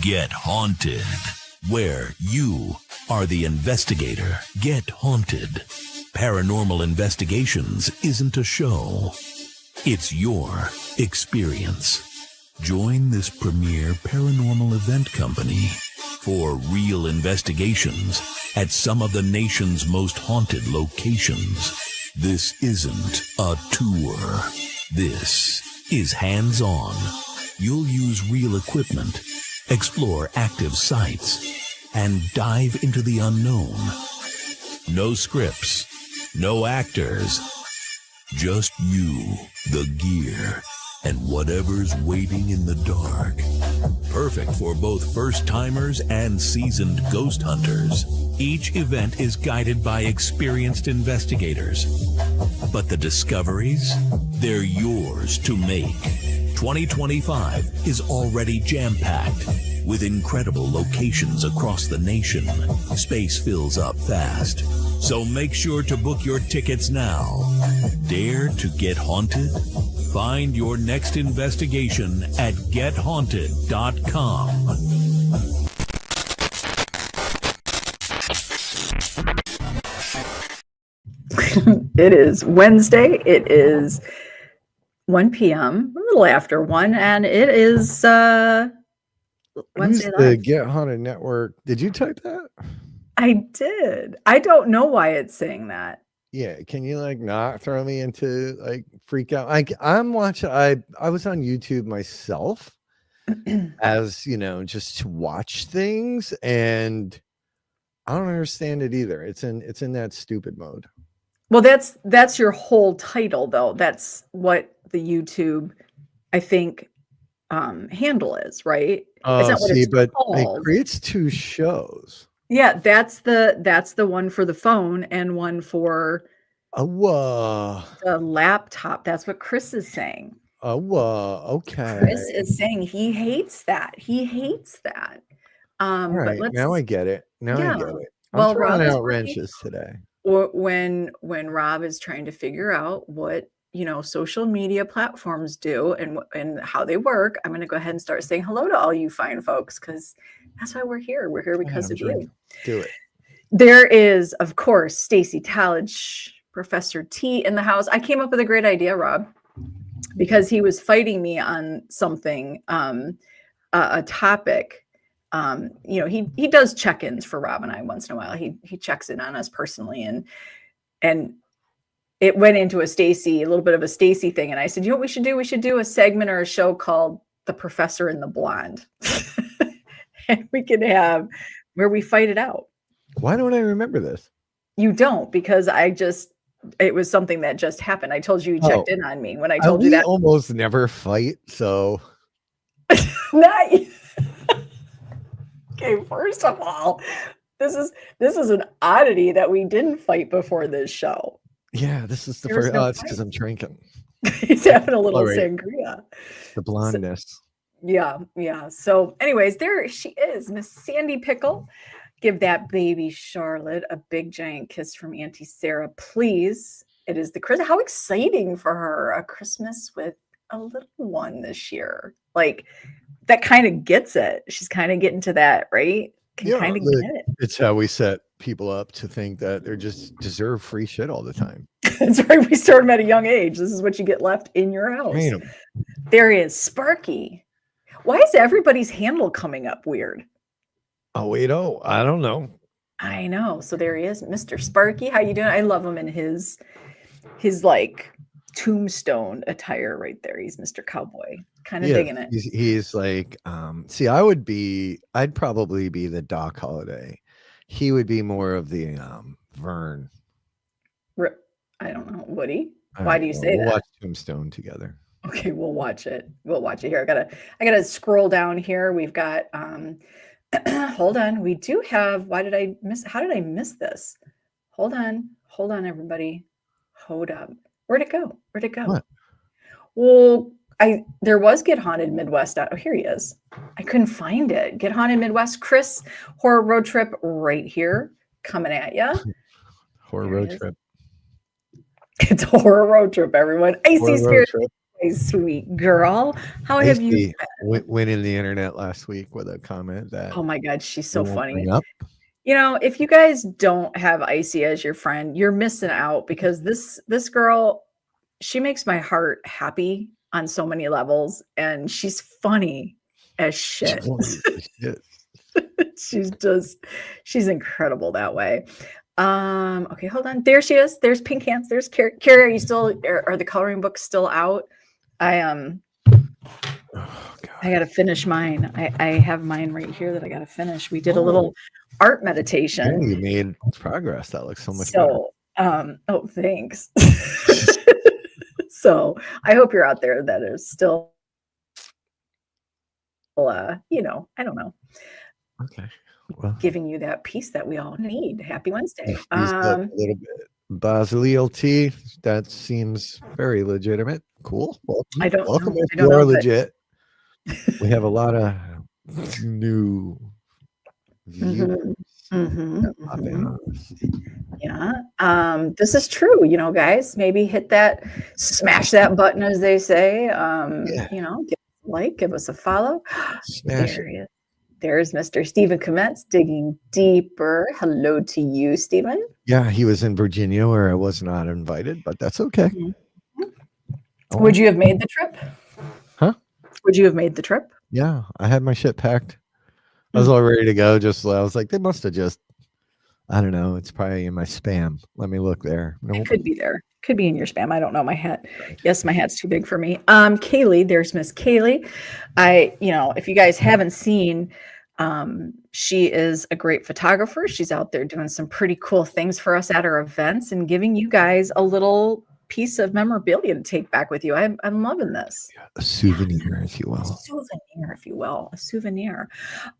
Get Haunted, where you are the investigator. Get Haunted. Paranormal Investigations isn't a show. It's your experience. Join this premier paranormal event company for real investigations at some of the nation's most haunted locations. This isn't a tour. This is hands-on. You'll use real equipment, explore active sites, and dive into the unknown. No scripts, no actors, just you, the gear, and whatever's waiting in the dark. Perfect for both first-timers and seasoned ghost hunters. Each event is guided by experienced investigators. But the discoveries, they're yours to make. 2025 is already jam-packed with incredible locations across the nation. Space fills up fast, so make sure to book your tickets now. Dare to get haunted? Find your next investigation at gethaunted.com. It is Wednesday. It is 1 p.m., a little after 1, and it is Wednesday. The Get Haunted Network. Did you type that? I did. I don't know why it's saying that. Yeah, can you not throw me into freak out? I'm watching. I was on YouTube myself, as just to watch things, and I don't understand it either. It's in that stupid mode. Well, that's your whole title, though. That's what the YouTube, I think, handle is, right? Oh, not what see, it's but called. it creates two shows. Yeah, that's the one for the phone and one for the laptop. That's what Chris is saying. Okay. Chris is saying he hates that. He hates that. All right, now I get it. I get it. Well, I'm throwing Rob out wrenches today. When Rob is trying to figure out what social media platforms do and how they work, I'm going to go ahead and start saying hello to all you fine folks, because that's why we're here. We're here because of you. Do it. There is, of course, Stacy Talledge, Professor T in the house. I came up with a great idea, Rob, because he was fighting me on something, a topic. He does check-ins for Rob and I once in a while. He checks in on us personally, and it went into a little bit of a Stacy thing. And I said, you know what we should do? We should do a segment or a show called The Professor and the Blonde. And we could have where we fight it out. Why don't I remember this? You don't, because it was something that just happened. I told you checked in on me when I told you that. Almost never fight, so. Nice. Okay, first of all, this is an oddity that we didn't fight before this show. Yeah, this is the first. It's because I'm drinking. He's having a little sangria. The blondness. Yeah. So, anyways, there she is, Miss Sandy Pickle. Give that baby Charlotte a big giant kiss from Auntie Sarah, please. It is the Christmas. How exciting for her! A Christmas with a little one this year. That kind of gets it. She's kind of getting to that, right? Get it. It's how we set people up to think that they just deserve free shit all the time. That's right. We start them at a young age. This is what you get left in your house. There is Sparky. Why is everybody's handle coming up weird? Oh, wait. Oh, I don't know. I know. So there he is, Mr. Sparky. How you doing? I love him in his tombstone attire right there. He's Mr. Cowboy. Kind of digging it. He's I'd probably be the Doc Holliday. He would be more of the Vern. I don't know. Woody? Why do you say that? We'll watch Tombstone together. Okay, we'll watch it. Here. I gotta scroll down here. We've got hold on. We do have how did I miss this? Hold on, everybody. Hold up. Where'd it go? What? Well, there was Get Haunted Midwest. Oh, here he is. I couldn't find it. Get Haunted Midwest. Chris, Horror Road Trip right here coming at you. Horror Road Trip. It's a Horror Road Trip, everyone. AC Spirit sweet girl. How have you Lacey been? went in the internet last week with a comment that Oh my God, she's we so won't funny. bring up. You know, if you guys don't have Icy as your friend, you're missing out because this girl, she makes my heart happy on so many levels, and she's funny as shit. She's incredible that way. Okay, hold on. There she is. There's Pink Hands. There's Carrie. Carrie, are you still are the coloring books still out? I gotta finish mine. I have mine right here that I gotta finish. We did a little art Yeah, meditation. you made progress. That looks so much So oh thanks. So I hope you're out there that is still you know, I don't know, better. Okay. Well, giving you that peace that we all need. Happy Wednesday. used up a little bit. Basilio tea. That seems very legitimate. Cool. I don't Welcome know. if I don't you are know, but legit. We have a lot of new viewers. that pop in on us. Yeah. This is true, you know, guys. Maybe hit that, smash that button, as they say. Yeah. You know, give us a like, give us a follow. Smash There he is. There's Mr. Stephen Kometz digging deeper. Hello to you, Stephen. Yeah, he was in Virginia where I was not invited, but that's okay. Would you have made the trip? Huh? Would you have made the trip? Yeah, I had my shit packed. I was all ready to go. Just I was like, they must have just, I don't know. It's probably in my spam. Let me look there. It Nope. could be there. Could be in your spam. I don't know. My hat. Yes, my hat's too big for me. Kaylee, there's Miss Kaylee. You know, if you guys haven't seen, she is a great photographer. She's out there doing some pretty cool things for us at our events and giving you guys a little piece of memorabilia to take back with you. I'm loving this. A souvenir, if you will. A souvenir, if you will. A souvenir.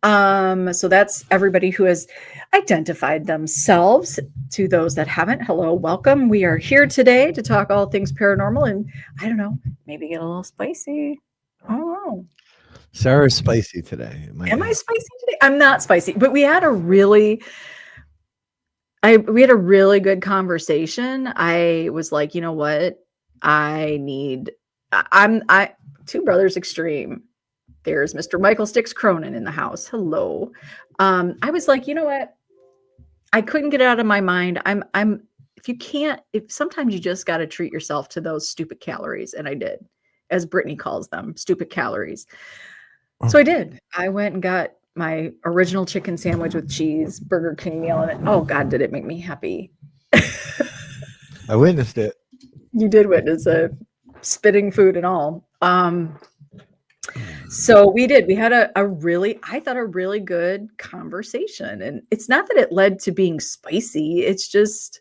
So that's everybody who has identified themselves. To those that haven't, hello, welcome. We are here today to talk all things paranormal and I don't know, maybe get a little spicy. I don't know. Sarah's spicy today. Am I spicy today? I'm not spicy, but we had a really good conversation. I was like, you know what? I'm Two Brothers Extreme. There's Mr. Michael Sticks Cronin in the house. Hello. I was like, you know what? I couldn't get it out of my mind. If sometimes you just got to treat yourself to those stupid calories. And I did, as Brittany calls them, stupid calories. So I did. I went and got my original chicken sandwich with cheese, Burger King meal in it. Oh God, did it make me happy. I witnessed it. You did witness it, spitting food and all. So we had a really good conversation. And it's not that it led to being spicy. It's just.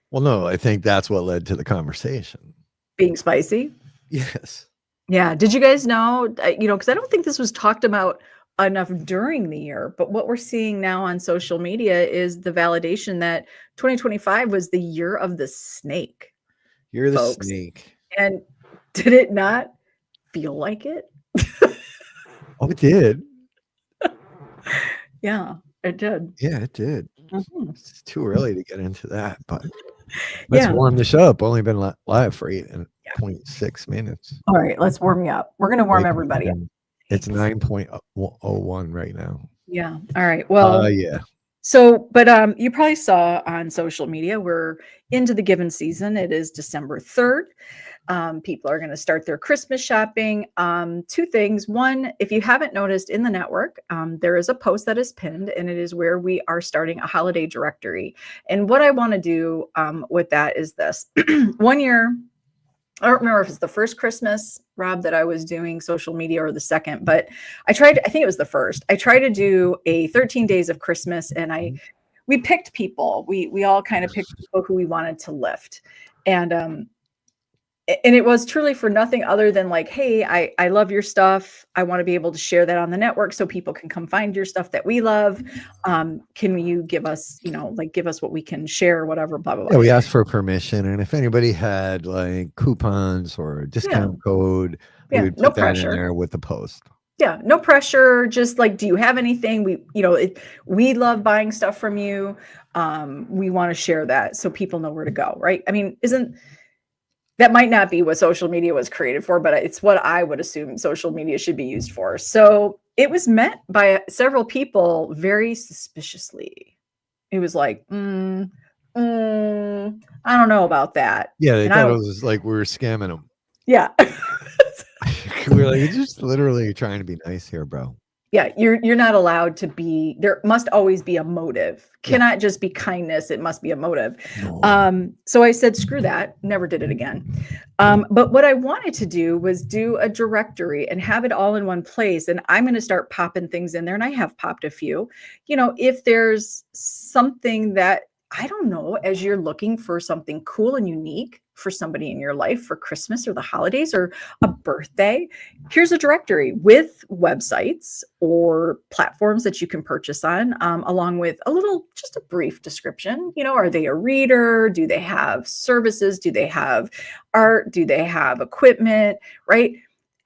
Well, no, I think that's what led to the conversation. Being spicy? Yes. Yeah. Did you guys know, because I don't think this was talked about enough during the year, but what we're seeing now on social media is the validation that 2025 was the year of the snake. You're the folks. snake. And did it not feel like it? Oh, it did. Yeah, it did. Yeah, it did. Mm-hmm. It's too early to get into that, but let's warm this up. Only been live for 8.6 minutes. All right, let's warm you up. We're going to warm everybody up. It's 9.01 right now. Yeah. All right. Well, yeah. So, but you probably saw on social media, we're into the given season. It is December 3rd. People are going to start their Christmas shopping. Two things. One, if you haven't noticed in the network, there is a post that is pinned, and it is where we are starting a holiday directory. And what I want to do with that is this. One year, I don't remember if it's the first Christmas, Rob, that I was doing social media or the second, but I think it was the first. I tried to do a 13 days of Christmas, and we picked people. We all kind of picked people who we wanted to lift. And it was truly for nothing other than like, hey, I love your stuff. I want to be able to share that on the network so people can come find your stuff that we love. Can you give us, give us what we can share, whatever, blah, blah, blah. Yeah, we asked for permission. And if anybody had like coupons or a discount code, we would put that in there with the post. Yeah, no pressure. Just like, do you have anything? We love buying stuff from you. We want to share that so people know where to go, right? I mean, That might not be what social media was created for, but it's what I would assume social media should be used for. So it was met by several people very suspiciously. It was like, I don't know about that. Yeah, they And thought it was like we were scamming them. yeah. We were like, it's just literally trying to be nice here, bro. Yeah, you're not allowed to be, there must always be a motive. Cannot just be kindness, it must be a motive. No. So I said, screw that, never did it again. But what I wanted to do was do a directory and have it all in one place. And I'm going to start popping things in there. And I have popped a few. You know, if there's something that, I don't know, as you're looking for something cool and unique for somebody in your life for Christmas or the holidays or a birthday, here's a directory with websites or platforms that you can purchase on, along with a little, just a brief description. You know, are they a reader? Do they have services? Do they have art? Do they have equipment? Right.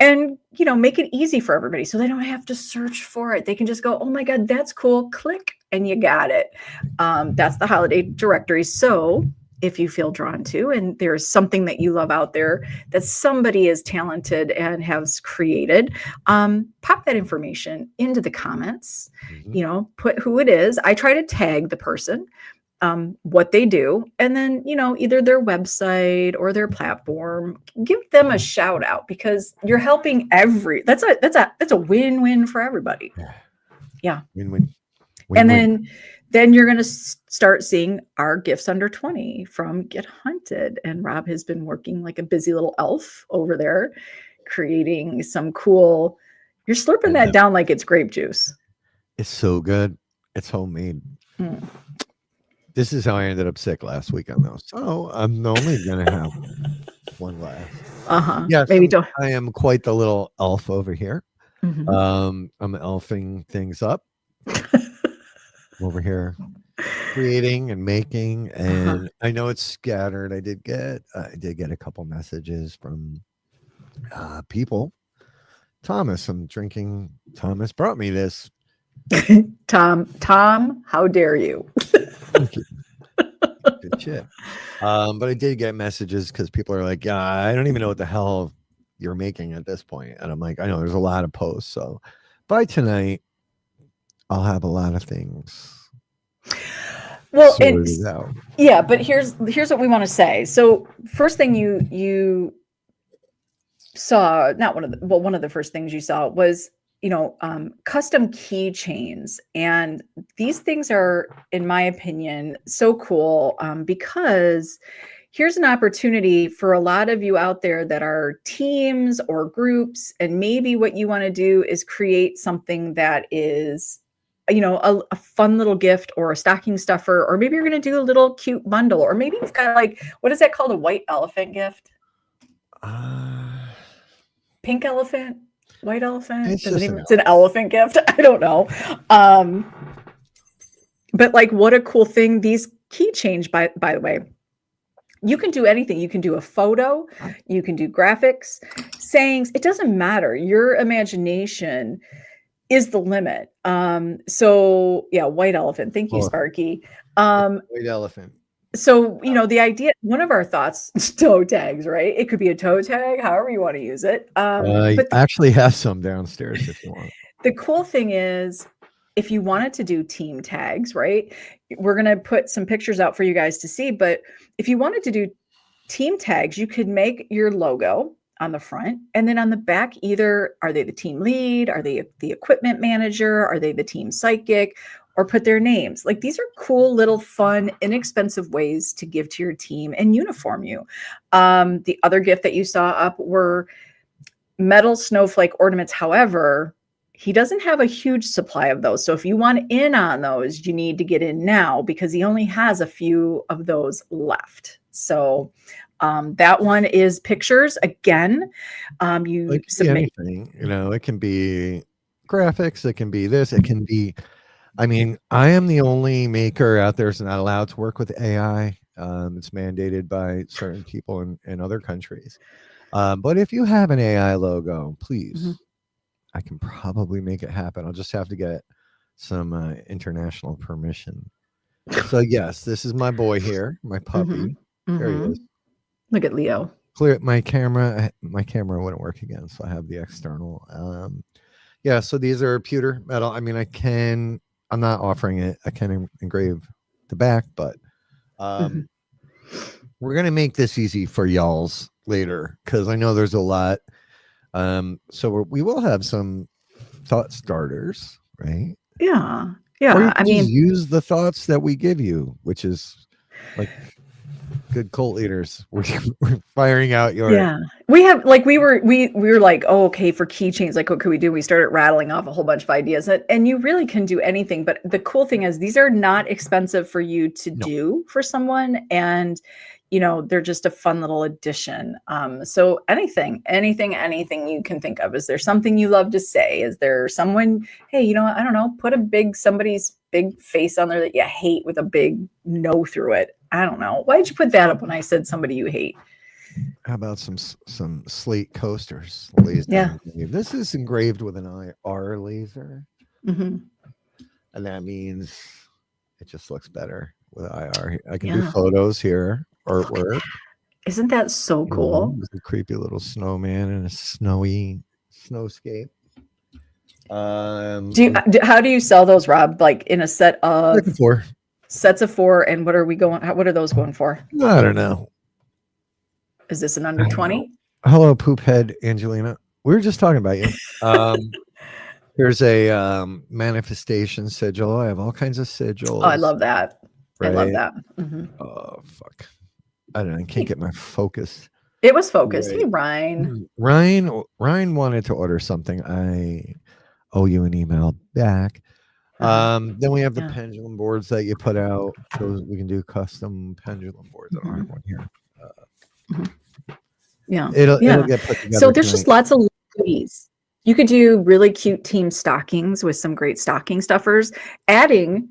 And, you know, make it easy for everybody so they don't have to search for it. They can just go, oh my God, that's cool. Click and you got it. That's the holiday directory. So if you feel drawn to, and there's something that you love out there that somebody is talented and has created, pop that information into the comments, you know, put who it is. I try to tag the person, what they do, and then, you know, either their website or their platform, give them a shout out, because you're helping that's a win-win for everybody. Yeah. Win-win. And then you're going to start seeing our gifts under 20 from Get Hunted. And Rob has been working like a busy little elf over there, creating some cool, you're slurping that down like it's grape juice. It's so good. It's homemade. This is how I ended up sick last weekend, though. So I'm only going to have one glass. Yeah, maybe don't. I am quite the little elf over here. Mm-hmm. I'm elfing things up over here, creating and making, and I know it's scattered. I did get a couple messages from people. Thomas, I'm drinking. Thomas brought me this. Tom, how dare you? Thank you. Good shit. But I did get messages because people are like, yeah, I don't even know what the hell you're making at this point. And I'm like, I know there's a lot of posts. So by tonight, I'll have a lot of things. Well, yeah, but here's what we want to say. So first thing you saw, not one of the, well, one of the first things you saw was, you know, custom keychains. And these things are, in my opinion, so cool, because here's an opportunity for a lot of you out there that are teams or groups. And maybe what you want to do is create something that is, you know, a fun little gift or a stocking stuffer, or maybe you're going to do a little cute bundle, or maybe you've got like, what is that called? A white elephant gift? Pink elephant? White elephant? It's an elephant gift. I don't know. But like, what a cool thing. These keychains, by the way, you can do anything. You can do a photo, you can do graphics, sayings. It doesn't matter. Your imagination is the limit. So yeah, white elephant. Thank you, Sparky. White elephant. So, you know, the idea, one of our thoughts, toe tags, right? It could be a toe tag, however you want to use it. But actually have some downstairs if you want. The cool thing is, if you wanted to do team tags, right? We're going to put some pictures out for you guys to see. But if you wanted to do team tags, you could make your logo on the front, and then on the back, either are they the team lead? Are they the equipment manager? Are they the team psychic? Or put their names. Like, these are cool little fun, inexpensive ways to give to your team and uniform you. The other gift that you saw up were metal snowflake ornaments. However, he doesn't have a huge supply of those. So if you want in on those, you need to get in now, because he only has a few of those left. So that one is pictures. Again, you submit anything, you know, it can be graphics, it can be this, it can be, I mean, I am the only maker out there that's not allowed to work with AI. It's mandated by certain people in other countries. But if you have an AI logo, please, I can probably make it happen. I'll just have to get some international permission. So yes, this is my boy here, my puppy. There he is. Look at Leo. clear my camera. My camera wouldn't work again, so I have the external. Yeah, so these are pewter metal. I mean, I'm not offering it. I can engrave the back, but Mhm. we're gonna make this easy for y'all's later because I know there's a lot. So we will have some thought starters, right? Yeah. Or you Yeah. I can just mean, use the thoughts that we give you, which is like good cult leaders. We're firing out your yeah. We have like we were like, oh, okay, for keychains, like what could we do? We started rattling off a whole bunch of ideas. And you really can do anything. But the cool thing is these are not expensive for you to no. do for someone. And they're just a fun little addition. So anything you can think of. Is there something you love to say? Is there someone, hey, I don't know, put somebody's big face on there that you hate with a big no through it. I don't know. Why'd you put that up when I said somebody you hate? How about some slate coasters? Laser Yeah. engraved. This is engraved with an IR laser, Hmm. and that means it just looks better with IR. I can do Yeah. photos here, artwork. Isn't that so cool? With a creepy little snowman and a snowy snowscape. How do you sell those, Rob? Like in a set of Looking for. sets of 4, and what are those going for? I don't know. Is this an under 20? Hello, poop head Angelina. We were just talking about you. Here's a manifestation sigil. I have all kinds of sigils. Oh, I love that. Right? I love that. Mhm. Oh fuck! I don't know. I can't get my focus. It was focused. Right. Hey, Ryan. Ryan wanted to order something. I owe you an email back. Then we have the pendulum boards that you put out. Those we can do custom pendulum boards. I don't have one here. Yeah. It'll get put together. So there's just lots of goodies. You could do really cute team stockings with some great stocking stuffers. Adding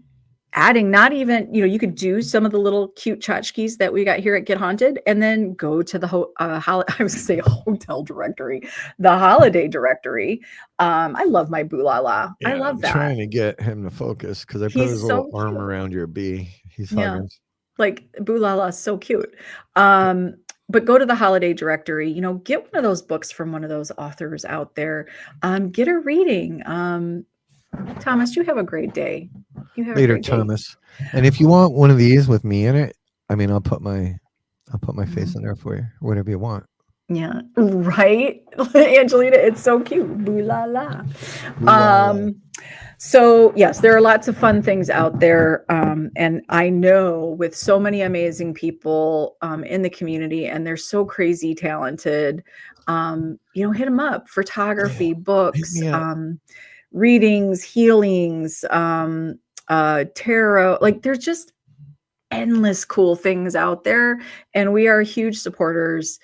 not even, you could do some of the little cute tchotchkes that we got here at Get Haunted, and then go to the I was gonna say hotel directory, the holiday directory. I love my Boolala. I love I'm that. trying to get him to focus because I put his little arm around your bee. He's hugging. Like Boolala is so cute. But go to the holiday directory, get one of those books from one of those authors out there. Get a reading. Thomas, you have a great day. You have Later, a great Thomas. Day. And if you want one of these with me in it, I mean, I'll put my face in there for you, or whatever you want. Yeah, right, Angelina. It's so cute. Boo la la. So yes, there are lots of fun things out there, and I know with so many amazing people in the community, and they're so crazy talented. Hit them up. Photography, books, readings, healings, tarot. Like there's just endless cool things out there, and we are huge supporters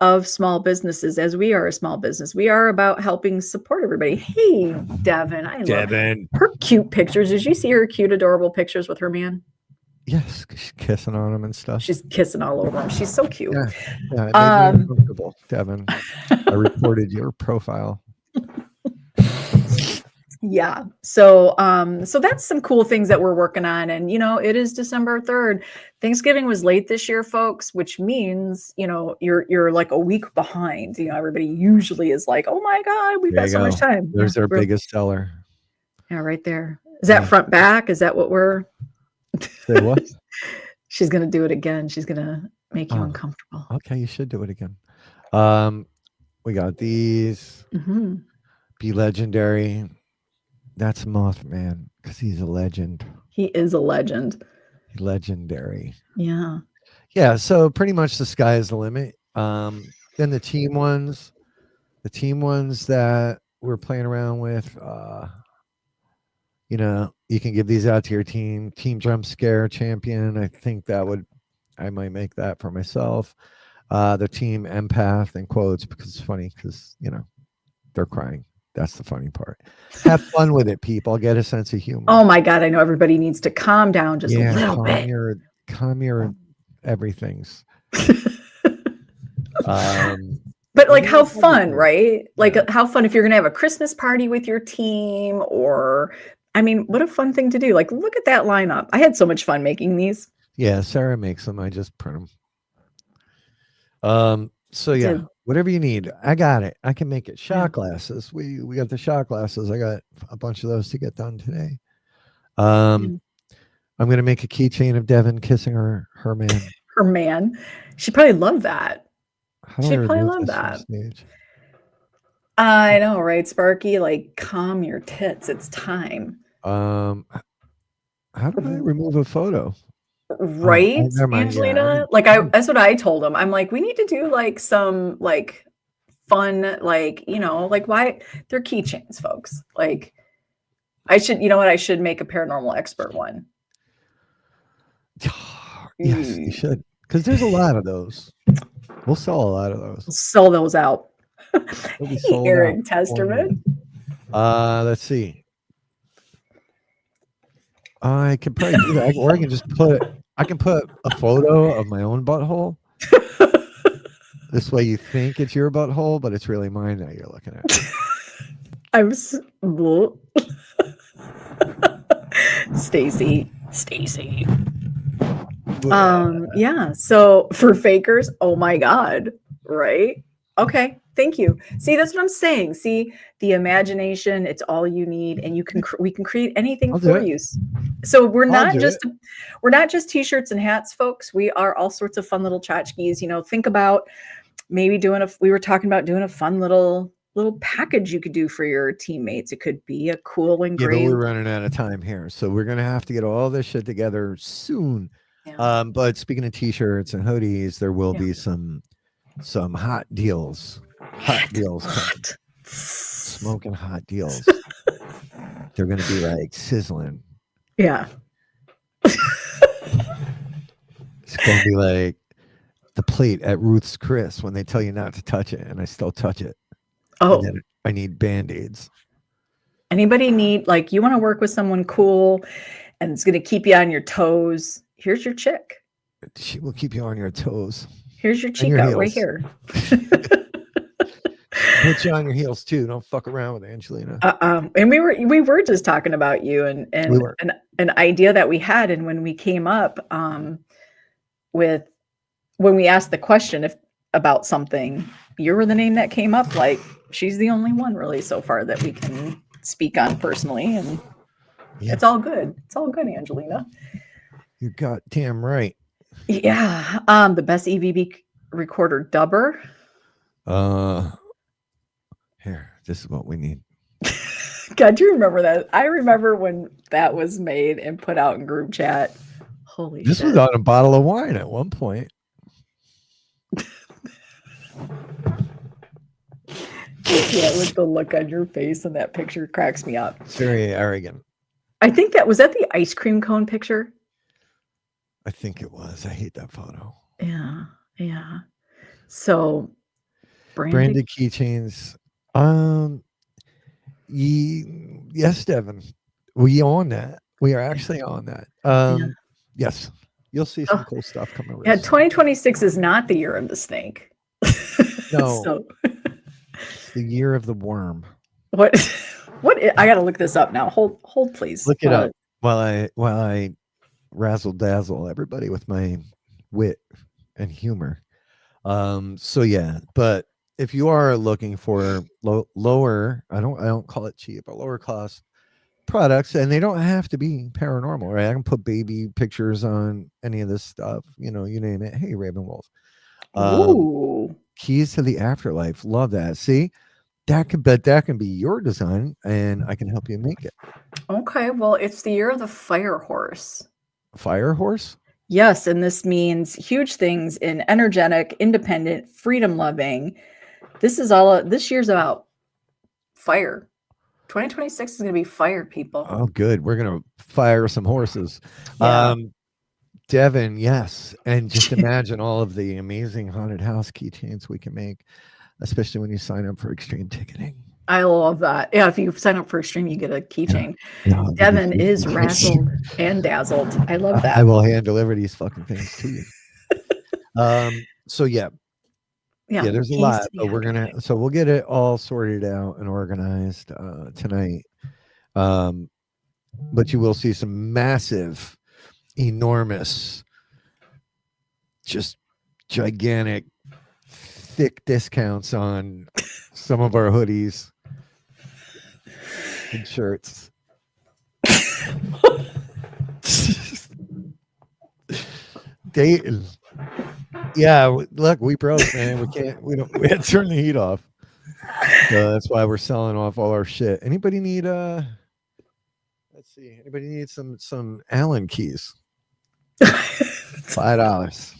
of small businesses, as we are a small business. We are about helping support everybody. Hey, Devin, I love her cute pictures. Did you see her cute, adorable pictures with her man? Yes, she's kissing on him and stuff. She's kissing all over him. She's so cute. Yeah, it made me uncomfortable, Devin. I reported your profile. Yeah. So that's some cool things that we're working on. And, it is December 3rd. Thanksgiving was late this year, folks, which means, you're like a week behind. Everybody usually is like, oh my God, we've got so much time. There's our biggest seller. Yeah, right there. Is that front back? Is that what we're say what? She's gonna do it again. She's gonna make you uncomfortable. Okay, you should do it again. We got these. Mm-hmm. Be legendary. That's Mothman because he's a legend. He is a legend. Legendary. Yeah. Yeah. So pretty much the sky is the limit. Then the team ones that we're playing around with, you can give these out to your team jump scare champion. I think I might make that for myself. The team empath in quotes because it's funny because, they're crying. That's the funny part. Have fun with it, people. Get a sense of humor. Oh my God. I know everybody needs to calm down just a little bit. Calm your everything's. But like how fun, right? Like how fun if you're going to have a Christmas party with your team, or, what a fun thing to do. Like, look at that lineup. I had so much fun making these. Yeah. Sarah makes them. I just print them. So yeah, Did whatever you need, I got it. I can make it. yeah. Shot glasses. We got the shot glasses. I got a bunch of those to get done today. Um, Yeah. I'm gonna make a keychain of Devin kissing her man. Her man. She'd probably love that. How do I She'd probably remove love this from that. stage? I know, right, Sparky? Like, calm your tits. It's time. How do I remove a photo? Oh, Right, never mind. Yeah, Angelina? Like, that's what I told him. I'm like, we need to do like some like fun, like, like why they're keychains, folks. Like, I should, you know what? I should make a paranormal expert one. yes, you should, because there's a lot of those. We'll sell a lot of those. Sell those out. They'll be Hey, sold out Eric before me. Testerman. Let's see. I could probably do that, or I can just put. I can put a photo of my own butthole. This way, you think it's your butthole, but it's really mine that you're looking at. Stacy. Yeah. So for fakers, oh my God, right? Okay, thank you. See, that's what I'm saying. See, the imagination, it's all you need, and we can create anything I'll do for it. you. So we're I'll not do just it. we're not just t-shirts and hats, folks. We are all sorts of fun little tchotchkes. Think about maybe we were talking about doing a fun little package you could do for your teammates. It could be a cool Yeah, but we're engraved. running out of time here, so we're gonna have to get all this shit together soon. Yeah. But speaking of t-shirts and hoodies, there will Yeah. be some hot deals. Hot deals. Hot. Smoking hot deals. They're gonna be like sizzling. Yeah. It's gonna be like the plate at Ruth's Chris when they tell you not to touch it, and I still touch it. Oh, And then I need Band-Aids. anybody need, like, you want to work with someone cool and it's going to keep you on your toes? Here's your chick. She will keep you on your toes. Here's your And your chica right heels. here. Put you on your heels too. Don't fuck around with Angelina. And we were just talking about you and We were. an idea that we had, and when we came up with when we asked the question about something, you were the name that came up. Like, she's the only one really so far that we can speak on personally, and Yeah. it's all good. It's all good, Angelina. You're goddamn right. Yeah. The best EVB recorder dubber. Here, this is what we need. God, do you remember that? I remember when that was made and put out in group chat. Holy This shit. was on a bottle of wine at one point. Yeah, with the look on your face and that picture cracks me up. It's very arrogant. I think that was that the ice cream cone picture. I think it was. I hate that photo. Yeah, yeah. So Branded keychains. Yes, Devin. We on that. We are actually on that. Yes. You'll see some cool stuff coming over. Yeah, 2026 is not the year of the snake. No. So it's the year of the worm. what I gotta look this up now. Hold please. Look it up while I razzle dazzle everybody with my wit and humor. So yeah, but if you are looking for lower, I don't call it cheap, but lower cost products, and they don't have to be paranormal, right? I can put baby pictures on any of this stuff, you name it. Hey, Raven Wolf. Ooh. Keys to the afterlife. Love that. See, that can be your design, and I can help you make it. Okay, well, it's the year of the fire horse. Fire horse? Yes, and this means huge things in energetic, independent, freedom-loving. This year's about fire. 2026 is going to be fire, people. Oh, good. We're going to fire some horses. Yeah. Devin, yes. And just imagine all of the amazing haunted house keychains we can make, especially when you sign up for extreme ticketing. I love that. Yeah, if you sign up for extreme, you get a keychain. Yeah, Devin is razzled and dazzled. I love that. I will hand deliver these fucking things to you. So yeah, there's a lot, but we'll get it all sorted out and organized tonight. But you will see some massive, enormous, just gigantic thick discounts on some of our hoodies and shirts. Dayton. Yeah, look, we broke, man. We had to turn the heat off. So that's why we're selling off all our shit. Anybody need let's see, anybody need some Allen keys? $5.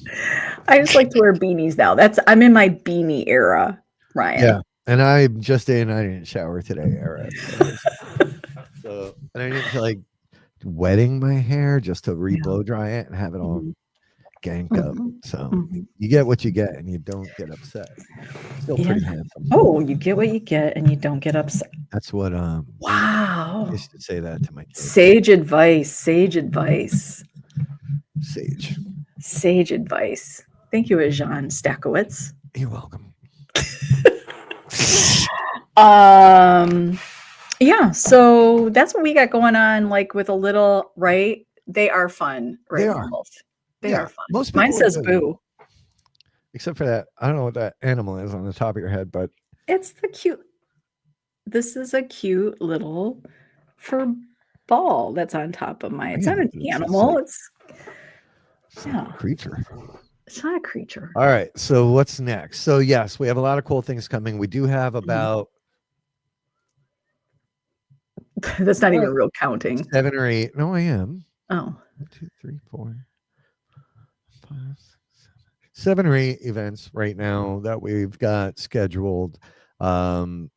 I just like to wear beanies now. I'm in my beanie era, Ryan. Yeah. And I just I didn't shower today, era. So and I didn't feel like wetting my hair just to blow dry it and have it all ganked up. So you get what you get and you don't get upset. Still pretty handsome. Oh, you get what you get and you don't get upset. That's what wow. I used to say that to my kids. Sage advice. Sage advice. Sage advice. Thank you, Jean Stakowitz. You're welcome. Yeah, so that's what we got going on, like with a little, right? They are fun, right? They are fun. Most mine says boo. Except for that, I don't know what that animal is on the top of your head, but it's the cute. This is a cute little fur ball that's on top of mine. It's not an animal. It's a creature. It's not a creature. All right. So what's next? So yes, we have a lot of cool things coming. We do have about that's not even real counting. 7 or 8. No, I am. Oh. 1, 2, 3, 4, 5, 6, 7 or 8 events right now that we've got scheduled for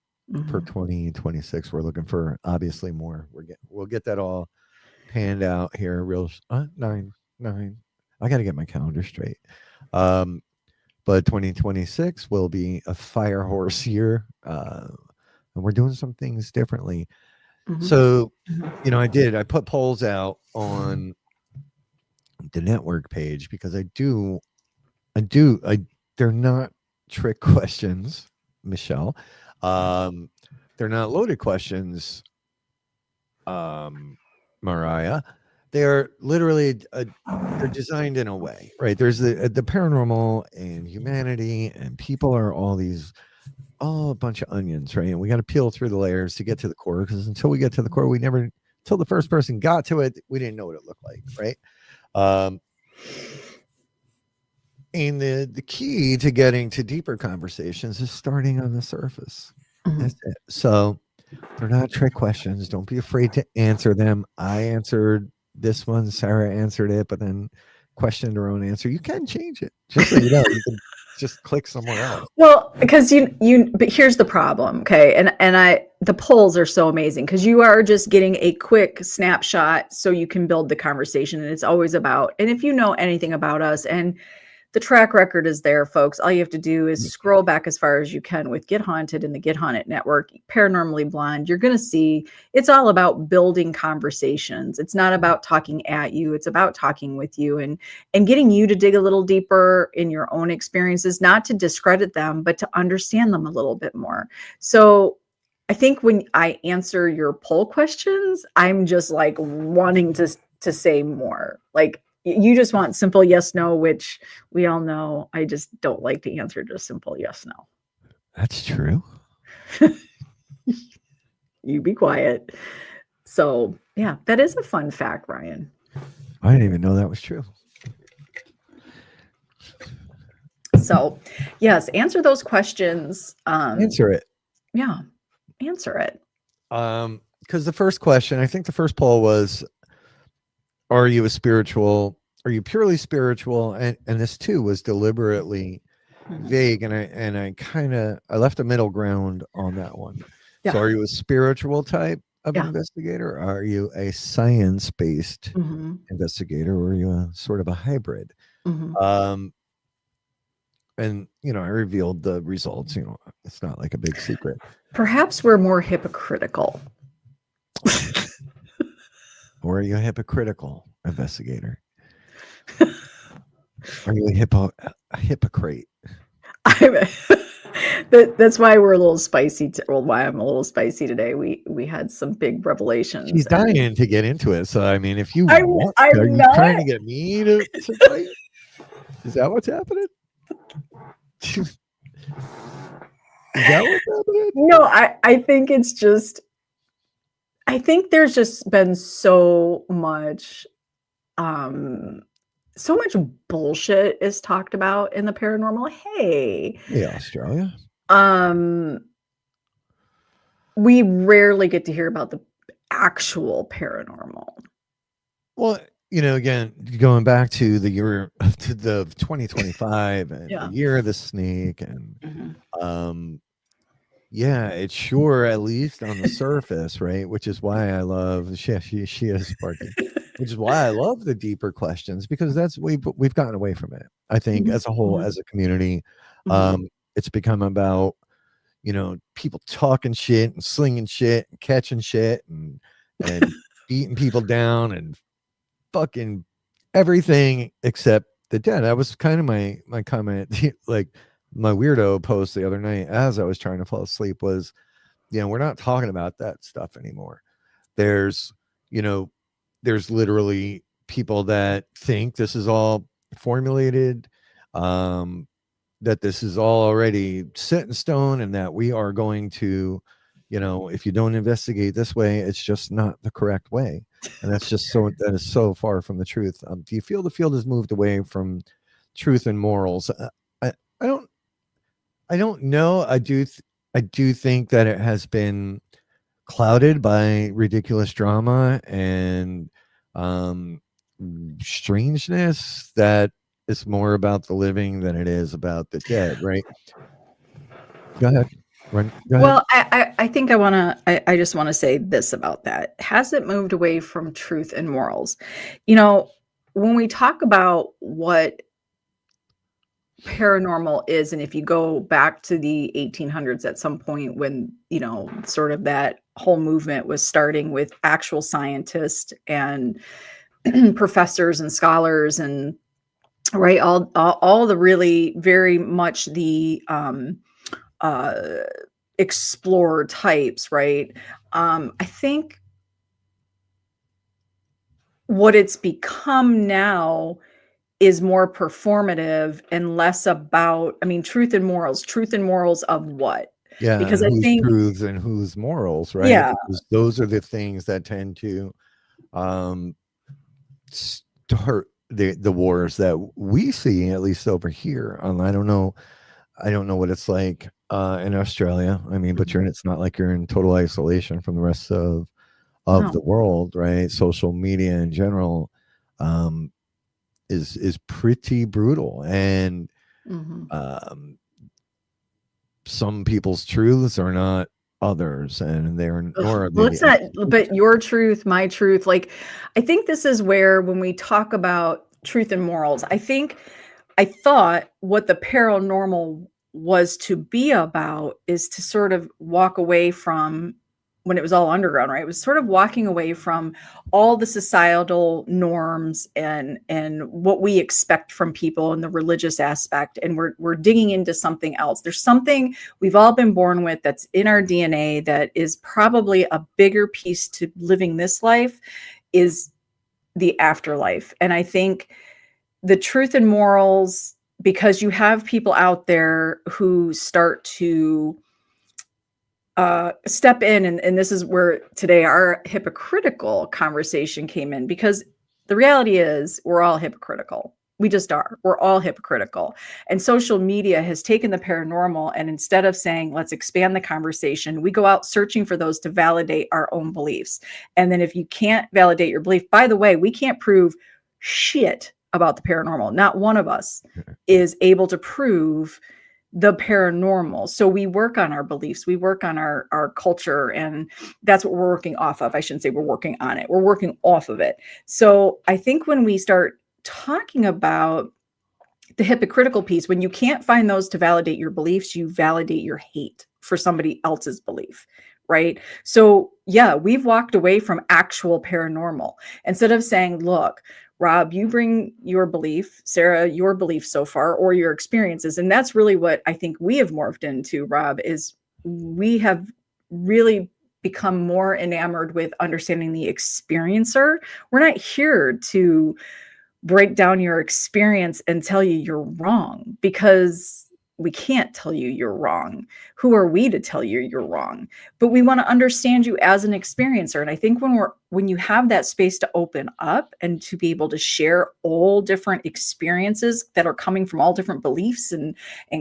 2026. We're looking for obviously more. We'll get that all panned out here. Real 9. I got to get my calendar straight. But 2026 will be a fire horse year, and we're doing some things differently. So, I put polls out on the network page because they're not trick questions, Michelle. They're not loaded questions, Mariah. They're literally they're designed in a way, right? There's the paranormal and humanity, and people are all a bunch of onions, right? And we got to peel through the layers to get to the core, because until we get to the core, until the first person got to it, we didn't know what it looked like, right? And the key to getting to deeper conversations is starting on the surface. That's it. So they're not trick questions. Don't be afraid to answer them. I answered this one, Sarah answered it, but then questioned her own answer. You can change it. Just so you know, you can just click somewhere else. Well, because but here's the problem, okay? And the polls are so amazing because you are just getting a quick snapshot so you can build the conversation. And it's always about, and if you know anything about us, and the track record is there, folks. All you have to do is scroll back as far as you can with Get Haunted and the Get Haunted Network, Paranormally Blonde. You're going to see it's all about building conversations. It's not about talking at you. It's about talking with you and getting you to dig a little deeper in your own experiences, not to discredit them, but to understand them a little bit more. So I think when I answer your poll questions, I'm just like wanting to say more. Like, you just want simple yes, no, which we all know I just don't like to answer just simple yes, no. That's true. You be quiet. So yeah, that is a fun fact, Ryan. I didn't even know that was true. So yes, answer those questions. Answer it. Yeah, answer it. Because the first question, I think the first poll was, are you purely spiritual? And this too was deliberately vague. And I left a middle ground on that one. Yeah. So are you a spiritual type of investigator? Or are you a science-based investigator? Or are you a sort of a hybrid? And, I revealed the results, it's not like a big secret. Perhaps we're more hypocritical. Or are you a hypocritical investigator? Are you a hypocrite? That's why we're a little spicy. Why I'm a little spicy today. We had some big revelations. She's dying to get into it. So I mean, if you are you trying to get me to fight? Is that what's happening? Is that what's happening? No, I think it's just, I think there's just been so much bullshit is talked about in the paranormal. Hey, Yeah, Australia. We rarely get to hear about the actual paranormal. Well, again, going back to the year to the 2025 and Yeah. the year of the snake, and Mhm. yeah, it's sure, at least on the surface, right? Which is why I love she is Sparky. Which is why I love the deeper questions, because that's we've gotten away from it. I think Mhm, as a whole, mhm, as a community, mhm. it's become about people talking shit and slinging shit and catching shit and beating people down and fucking everything except the dead. That was kind of my comment, like my weirdo post the other night as I was trying to fall asleep was, we're not talking about that stuff anymore. There's, you know, there's literally people that think this is all formulated, that this is all already set in stone, and that we are going to, if you don't investigate this way, it's just not the correct way. And that is so far from the truth. Do you feel the field has moved away from truth and morals? I, I don't, I don't know. I do think that it has been clouded by ridiculous drama and um, strangeness that is more about the living than it is about the dead, right? Go ahead. Go ahead. Well, I think I just want to say this about that. Has it moved away from truth and morals? You know, when we talk about what paranormal is, and if you go back to the 1800s at some point when, sort of that whole movement was starting with actual scientists and professors and scholars and right, all the really very much the uh explorer types, right? I think what it's become now is more performative and less about, I mean, truth and morals of what? Yeah, Because and I whose think, truths and whose morals, right? yeah, Because those are the things that tend to um, start the wars that we see, at least over here. I don't know what it's like in Australia. I mean, but mhm, it's not like you're in total isolation from the rest of no, the world, right? Social media in general um, is pretty brutal, and mhm. um, some people's truths are not others, and they're Ugh, nor are well, they it's the not, absolute. but your truth, my truth, like, I think this is where when we talk about truth and morals, I thought what the paranormal was to be about is to sort of walk away from when it was all underground, right? It was sort of walking away from all the societal norms and what we expect from people and the religious aspect, and we're digging into something else. There's something we've all been born with that's in our DNA that is probably a bigger piece to living this life is the afterlife. And I think the truth and morals, because you have people out there who start to step in, and this is where today our hypocritical conversation came in, because the reality is we're all hypocritical. We just are. We're all hypocritical. And social media has taken the paranormal, and instead of saying, let's expand the conversation, we go out searching for those to validate our own beliefs. And then if you can't validate your belief, by the way, we can't prove shit about the paranormal. Not one of us is able to prove the paranormal. So we work on our beliefs, we work on our culture, and that's what we're working off of. I shouldn't say we're working on it. We're working off of it. So I think when we start talking about the hypocritical piece, when you can't find those to validate your beliefs, you validate your hate for somebody else's belief, right? So yeah, we've walked away from actual paranormal. Instead of saying, look, Rob, you bring your belief, Sarah, your belief so far, or your experiences. And that's really what I think we have morphed into, Rob, is we have really become more enamored with understanding the experiencer. We're not here to break down your experience and tell you you're wrong, because we can't tell you you're wrong. Who are we to tell you you're wrong? But we want to understand you as an experiencer. And I think when you have that space to open up and to be able to share all different experiences that are coming from all different beliefs and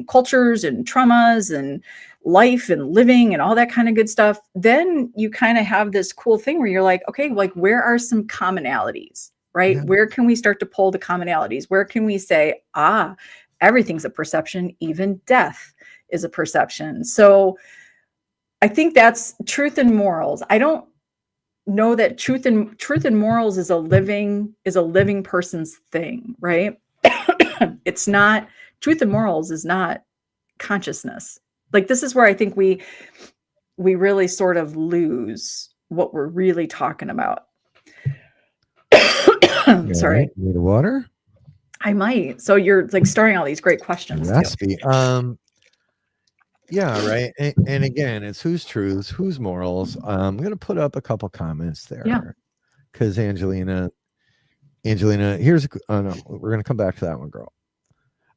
cultures and traumas and life and living and all that kind of good stuff, then you kind of have this cool thing where you're like, okay, like where are some commonalities, right? Yeah. Where can we start to pull the commonalities? Where can we say, everything's a perception, even death is a perception. So I think that's truth and morals. I don't know that truth and morals is a living person's thing, right? It's not, truth and morals is not consciousness. Like, this is where I think we really sort of lose what we're really talking about. Sorry. Right. Need water? I might. So you're like starting all these great questions Raspy. Yeah, right. And again, it's whose truths, whose morals. I'm gonna put up a couple comments there. Yeah. Because Angelina, here's no, we're gonna come back to that one, girl.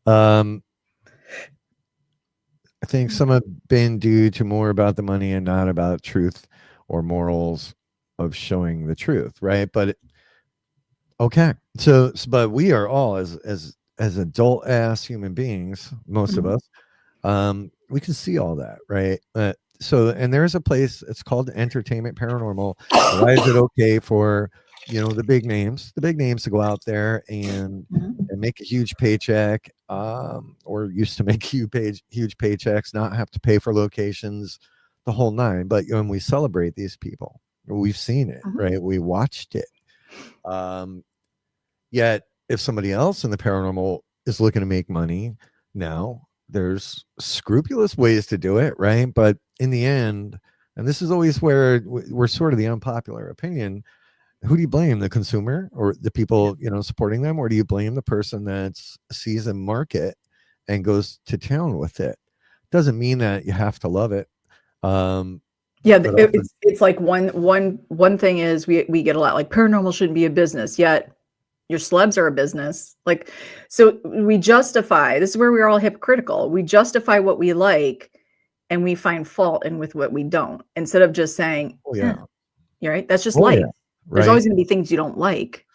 I think some have been due to more about the money and not about truth or morals of showing the truth, right? But okay, so but we are all as adult ass human beings, most of us, we can see all that, right? So, and there's a place, it's called Entertainment Paranormal. Why is it okay for, the big names to go out there and make a huge paycheck, or used to make huge paychecks, not have to pay for locations, the whole nine. But when we celebrate these people, we've seen it, right? We watched it. Yet if somebody else in the paranormal is looking to make money now, there's scrupulous ways to do it, right? But in the end, and this is always where we're sort of the unpopular opinion, who do you blame, the consumer or the people supporting them, or do you blame the person that sees a market and goes to town with it? Doesn't mean that you have to love it. It's like one thing is we get a lot like paranormal shouldn't be a business, yet your celebs are a business. Like, so we justify, this is where we're all hypocritical. We justify what we like and we find fault in with what we don't, instead of just saying, you're right. That's just life. Yeah. There's always going to be things you don't like.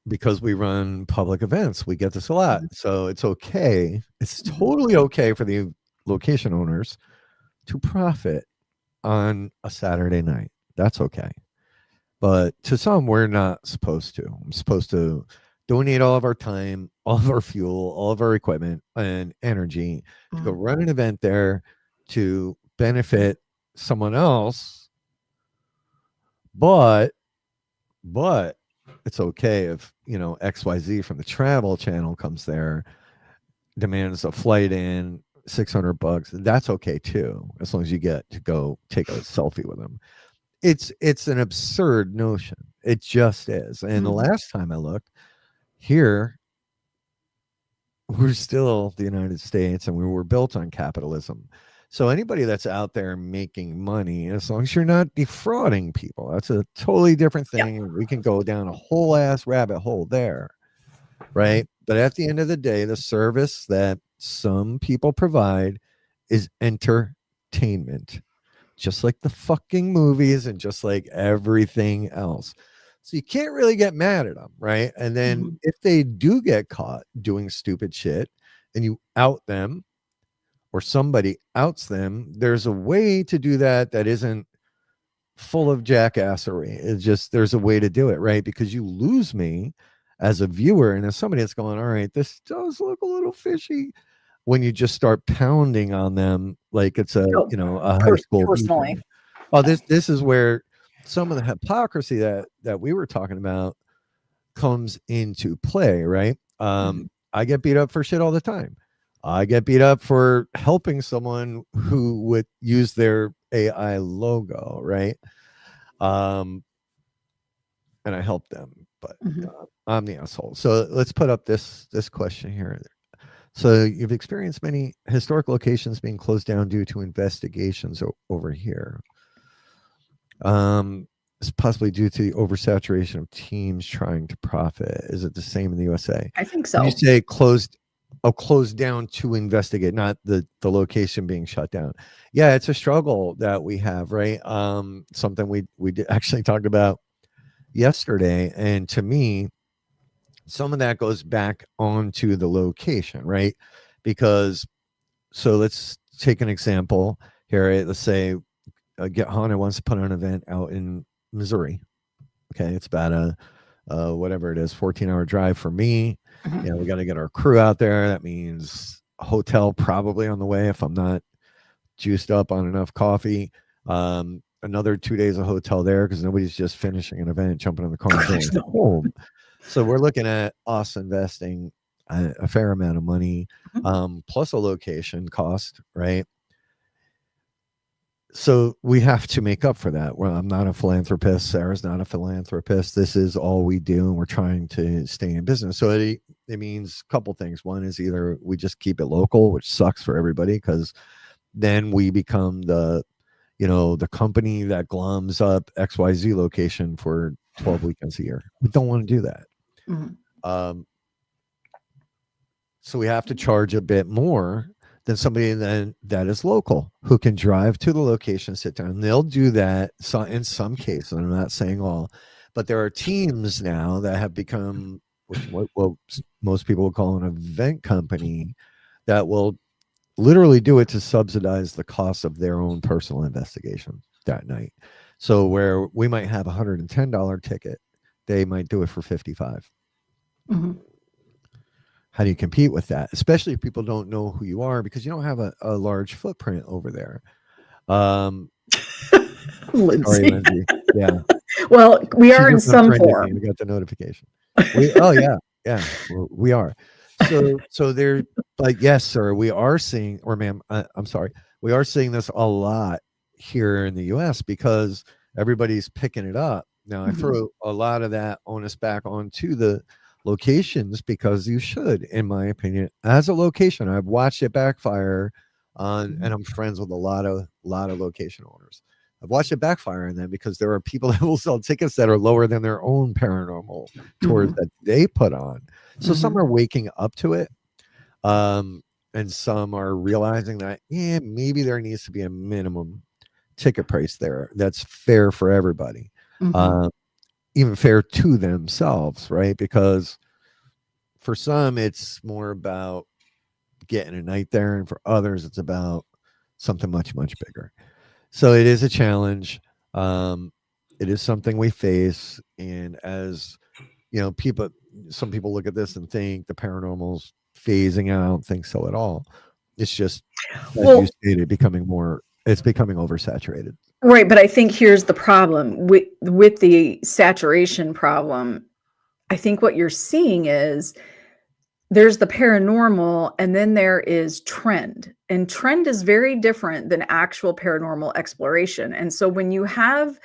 Because we run public events, we get this a lot. So it's okay. It's totally okay for the location owners to profit on a Saturday night. That's okay. But to some, we're not supposed to. I'm supposed to donate all of our time, all of our fuel, all of our equipment and energy to go run an event there to benefit someone else. But it's okay if, XYZ from the Travel Channel comes there, demands a flight in $600. That's okay too, as long as you get to go take a selfie with them. It's an absurd notion. It just is. And the last time I looked here, we're still the United States and we were built on capitalism. So anybody that's out there making money, as long as you're not defrauding people, that's a totally different thing. Yeah. We can go down a whole ass rabbit hole there, right? But at the end of the day, the service that some people provide is entertainment, just like the fucking movies and just like everything else. So you can't really get mad at them, right? And then if they do get caught doing stupid shit and you out them, or somebody outs them, there's a way to do that isn't full of jackassery. It's just, there's a way to do it, right? Because you lose me as a viewer, and as somebody that's going, all right, this does look a little fishy, when you just start pounding on them like it's a high school personally. Oh, this is where some of the hypocrisy that we were talking about comes into play, right? I get beat up for shit all the time. I get beat up for helping someone who would use their AI logo, right? And I help them, but I'm the asshole. So let's put up this question here. So you've experienced many historic locations being closed down due to investigations over here. It's possibly due to the oversaturation of teams trying to profit. Is it the same in the USA? I think so. When you say closed closed down to investigate, not the location being shut down. Yeah, it's a struggle that we have, right? Something we actually talked about yesterday, and to me, some of that goes back onto the location, right? Because so let's take an example here. Right? Let's say Get Haunted wants to put on an event out in Missouri. Okay, it's about a whatever it is, 14-hour drive for me. Mhm. Yeah, we got to get our crew out there. That means a hotel probably on the way if I'm not juiced up on enough coffee. Another 2 days of hotel there because nobody's just finishing an event, jumping in the car and going home. So we're looking at us investing a fair amount of money, plus a location cost, right? So we have to make up for that. Well, I'm not a philanthropist. Sarah's not a philanthropist. This is all we do, and we're trying to stay in business. So it means a couple things. One is either we just keep it local, which sucks for everybody because then we become the company that glums up XYZ location for 12 weekends a year. We don't want to do that. Mhm. So we have to charge a bit more than somebody that is local who can drive to the location, sit down. They'll do that in some cases. I'm not saying all, but there are teams now that have become what most people would call an event company that will literally do it to subsidize the cost of their own personal investigation that night. So where we might have $110 ticket, they might do it for 55. Mhm. How do you compete with that? Especially if people don't know who you are because you don't have a large footprint over there. Sorry, Lindsay. Lindsay. Yeah. Well, we She are in just some unfriended me. form. We got the notification. We are. So they're like, yes, sir. We are seeing, or ma'am, I'm sorry. We are seeing this a lot here in the U.S. because everybody's picking it up. Now, I Mhm. throw a lot of that onus back onto the locations because you should, in my opinion, as a location. I've watched it backfire on, and I'm friends with a lot of location owners. I've watched it backfire on them because there are people that will sell tickets that are lower than their own paranormal tours Mhm. that they put on. So some Mhm. are waking up to it. And some are realizing that, yeah, maybe there needs to be a minimum ticket price there that's fair for everybody. Mhm. Even fair to themselves, right? Because for some, it's more about getting a night there, and for others, it's about something much, much bigger. So it is a challenge. Um, it is something we face, and as some people look at this and think the paranormal's phasing out. I don't think so at all. It's just, as you Well, stated, it's becoming oversaturated. right, but I think here's the problem with the saturation problem. I think what you're seeing is there's the paranormal and then there is trend. And trend is very different than actual paranormal exploration. And so when you have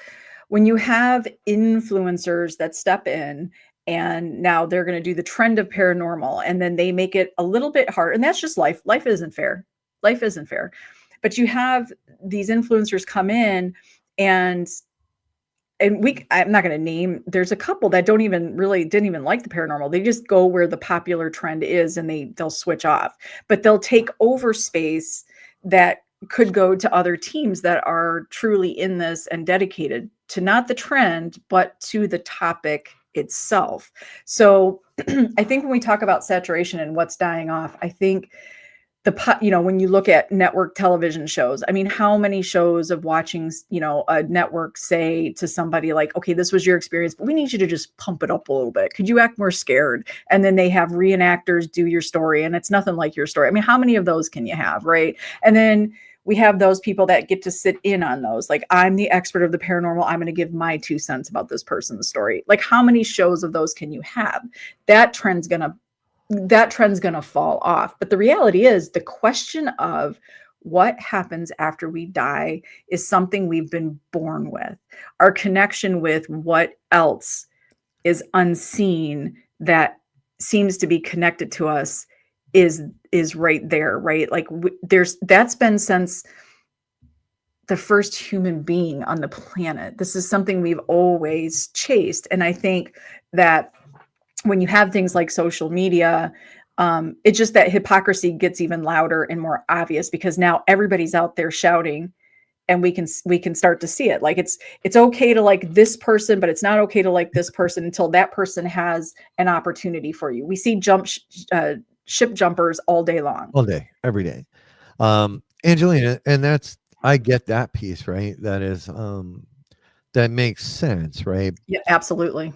influencers that step in and now they're going to do the trend of paranormal and then they make it a little bit hard, and that's just life. Life isn't fair. Life isn't fair. But you have these influencers come in and I'm not going to name, there's a couple that didn't even like the paranormal. They just go where the popular trend is and they'll switch off, but they'll take over space that could go to other teams that are truly in this and dedicated to not the trend but to the topic itself. So I think when we talk about saturation and what's dying off, I think when you look at network television shows, I mean, how many shows of watching, a network say to somebody like, okay, this was your experience, but we need you to just pump it up a little bit. Could you act more scared? And then they have reenactors do your story and it's nothing like your story. I mean, how many of those can you have? Right. And then we have those people that get to sit in on those. Like, I'm the expert of the paranormal. I'm going to give my 2 cents about this person's story. Like, how many shows of those can you have? That trend's going to fall off. But the reality is the question of what happens after we die is something we've been born with. Our connection with what else is unseen that seems to be connected to us is right there, right? Like that's been since the first human being on the planet. This is something we've always chased. And I think that when you have things like social media, It's just that hypocrisy gets even louder and more obvious because now everybody's out there shouting, and we can start to see it. Like it's okay to like this person, but it's not okay to like this person until that person has an opportunity for you. We see ship jumpers all day long. All day, every day. Angelina, and I get that piece, right? That is, that makes sense, right? Yeah, absolutely.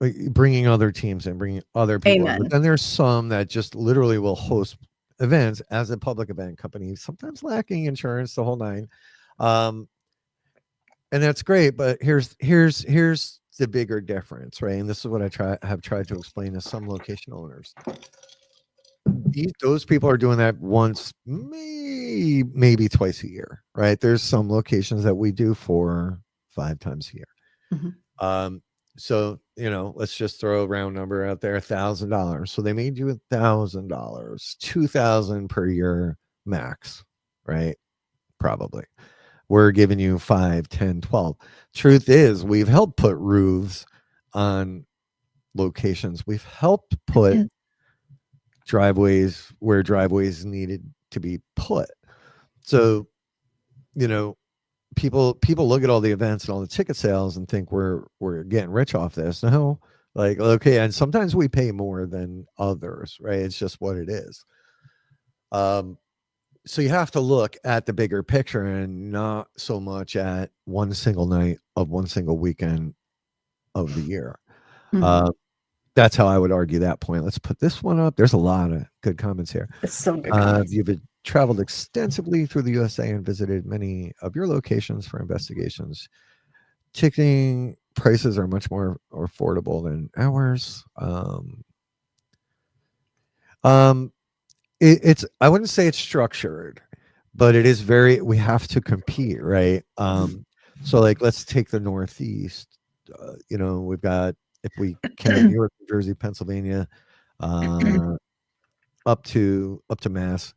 Like bringing other teams and bringing other people in. But Amen. then there's some that just literally will host events as a public event company, sometimes lacking insurance, the whole nine. Um, and that's great, but here's the bigger difference, right? And this is what I have tried to explain to some location owners. Those people are doing that once, maybe twice a year, right? There's some locations that we do 4-5 times a year. Mm-hmm. So let's just throw a round number out there, $1,000. So they made you $1,000, $2,000 per year max, right? Probably. We're giving you 5, 10, 12. Truth is, we've helped put roofs on locations. We've helped put driveways where driveways needed to be put. So, people look at all the events and all the ticket sales and think we're getting rich off this. No, like, okay, and sometimes we pay more than others, right? It's just what it is. So you have to look at the bigger picture and not so much at one single night of one single weekend of the year. Mm-hmm. That's how I would argue that point. Let's put this one up. There's a lot of good comments here. It's so good. You've traveled extensively through the USA and visited many of your locations for investigations. Ticketing prices are much more affordable than ours. It's I wouldn't say it's structured, but it is we have to compete, right? So like let's take the Northeast. We've got, if we count New York, New Jersey, Pennsylvania, up to Mass.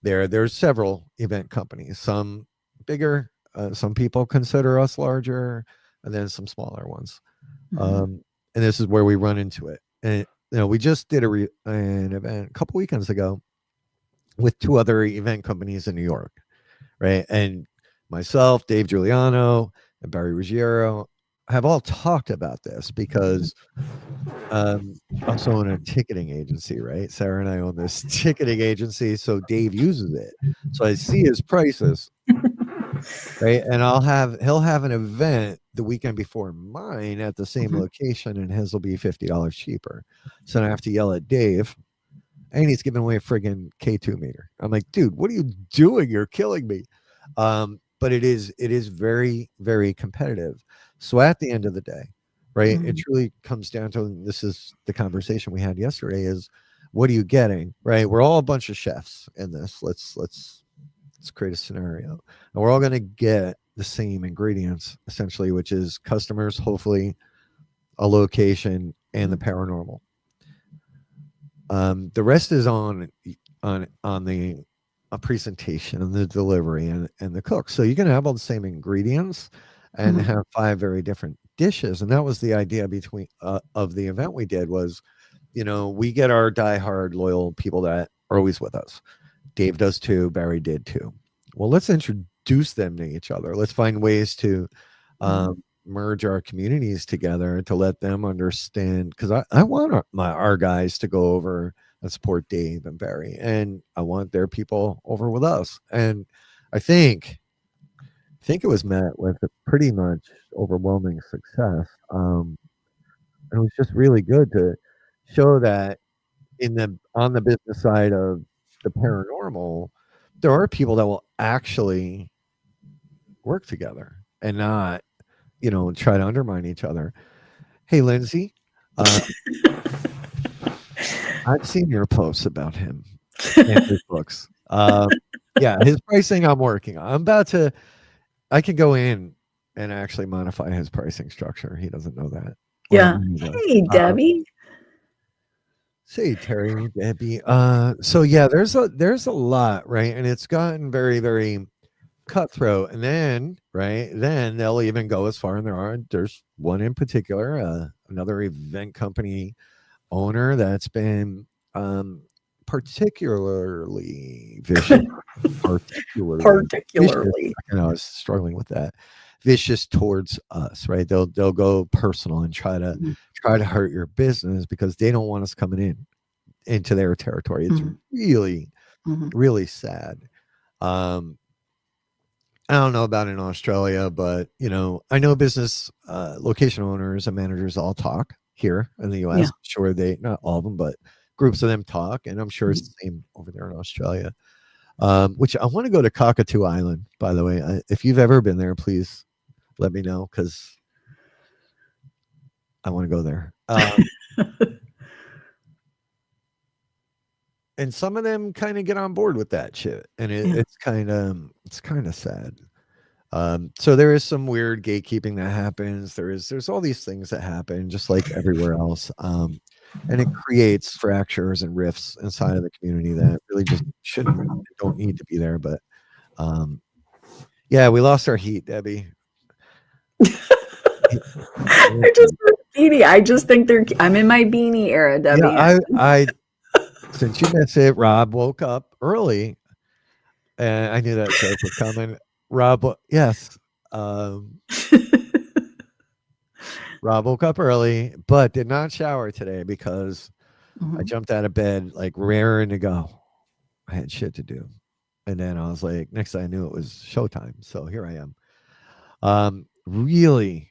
There's several event companies, some bigger, some people consider us larger, and then some smaller ones. And this is where we run into it. And we just did an event a couple weekends ago with 2 other event companies in New York, right? And myself, Dave Giuliano, and Barry Ruggiero have all talked about this because also own a ticketing agency, right? Sarah and I own this ticketing agency, so Dave uses it. So I see his prices, right? And he'll have an event the weekend before mine at the same location, and his will be $50 cheaper. So I have to yell at Dave, and he's giving away a friggin' K2 meter. I'm like, dude, what are you doing? You're killing me. But it is very, very competitive. So at the end of the day, right, it truly comes down to, and this is the conversation we had yesterday, is what are you getting, right? We're all a bunch of chefs in this. Let's create a scenario, and we're all going to get the same ingredients essentially, which is customers, hopefully a location, and the paranormal. The rest is on the presentation and the delivery and the cook. So you can have all the same ingredients and have 5 very different dishes. And that was the idea between of the event we did was, we get our diehard loyal people that are always with us. Dave does too. Barry did too. Well, let's introduce them to each other. Let's find ways to merge our communities together to let them understand, because I want our guys to go over and support Dave and Barry, and I want their people over with us. And I think it was met with a pretty much overwhelming success. And it was just really good to show that on the business side of the paranormal, there are people that will actually work together and not try to undermine each other. Hey, Lindsay, I've seen your posts about him and his books. Yeah, his pricing I'm working on. I can go in and actually modify his pricing structure. He doesn't know that. Yeah. Hey, Debbie. Say Terry, Debbie. So yeah, there's a lot, right? And it's gotten very, very cutthroat. And then they'll even go as far, and there's one in particular, another event company owner that's been particularly vicious. Particularly Particularly. I was struggling with that. Vicious towards us, right? They'll go personal and try to hurt your business because they don't want us coming into their territory. It's really, really sad. I don't know about in Australia, but I know business location owners and managers all talk here in the US. Yeah. I'm sure not all of them, but groups of them talk, and I'm sure it's the same over there in Australia. Which I want to go to Cockatoo Island, by the way. If you've ever been there, please let me know, because I want to go there. And some of them kind of get on board with that shit, and it's kind of sad. So there is some weird gatekeeping that happens. There's all these things that happen, just like everywhere else. And it creates fractures and rifts inside of the community that really just don't need to be there. But yeah, we lost our heat, Debbie. I just beanie. I just think I'm in my beanie era, Debbie. Yeah, I since you missed it, Rob woke up early, and I knew that joke was coming. Rob, yes. Rob woke up early, but did not shower today because I jumped out of bed like raring to go. I had shit to do. And then I was like, next thing I knew, it was showtime. So here I am. Really?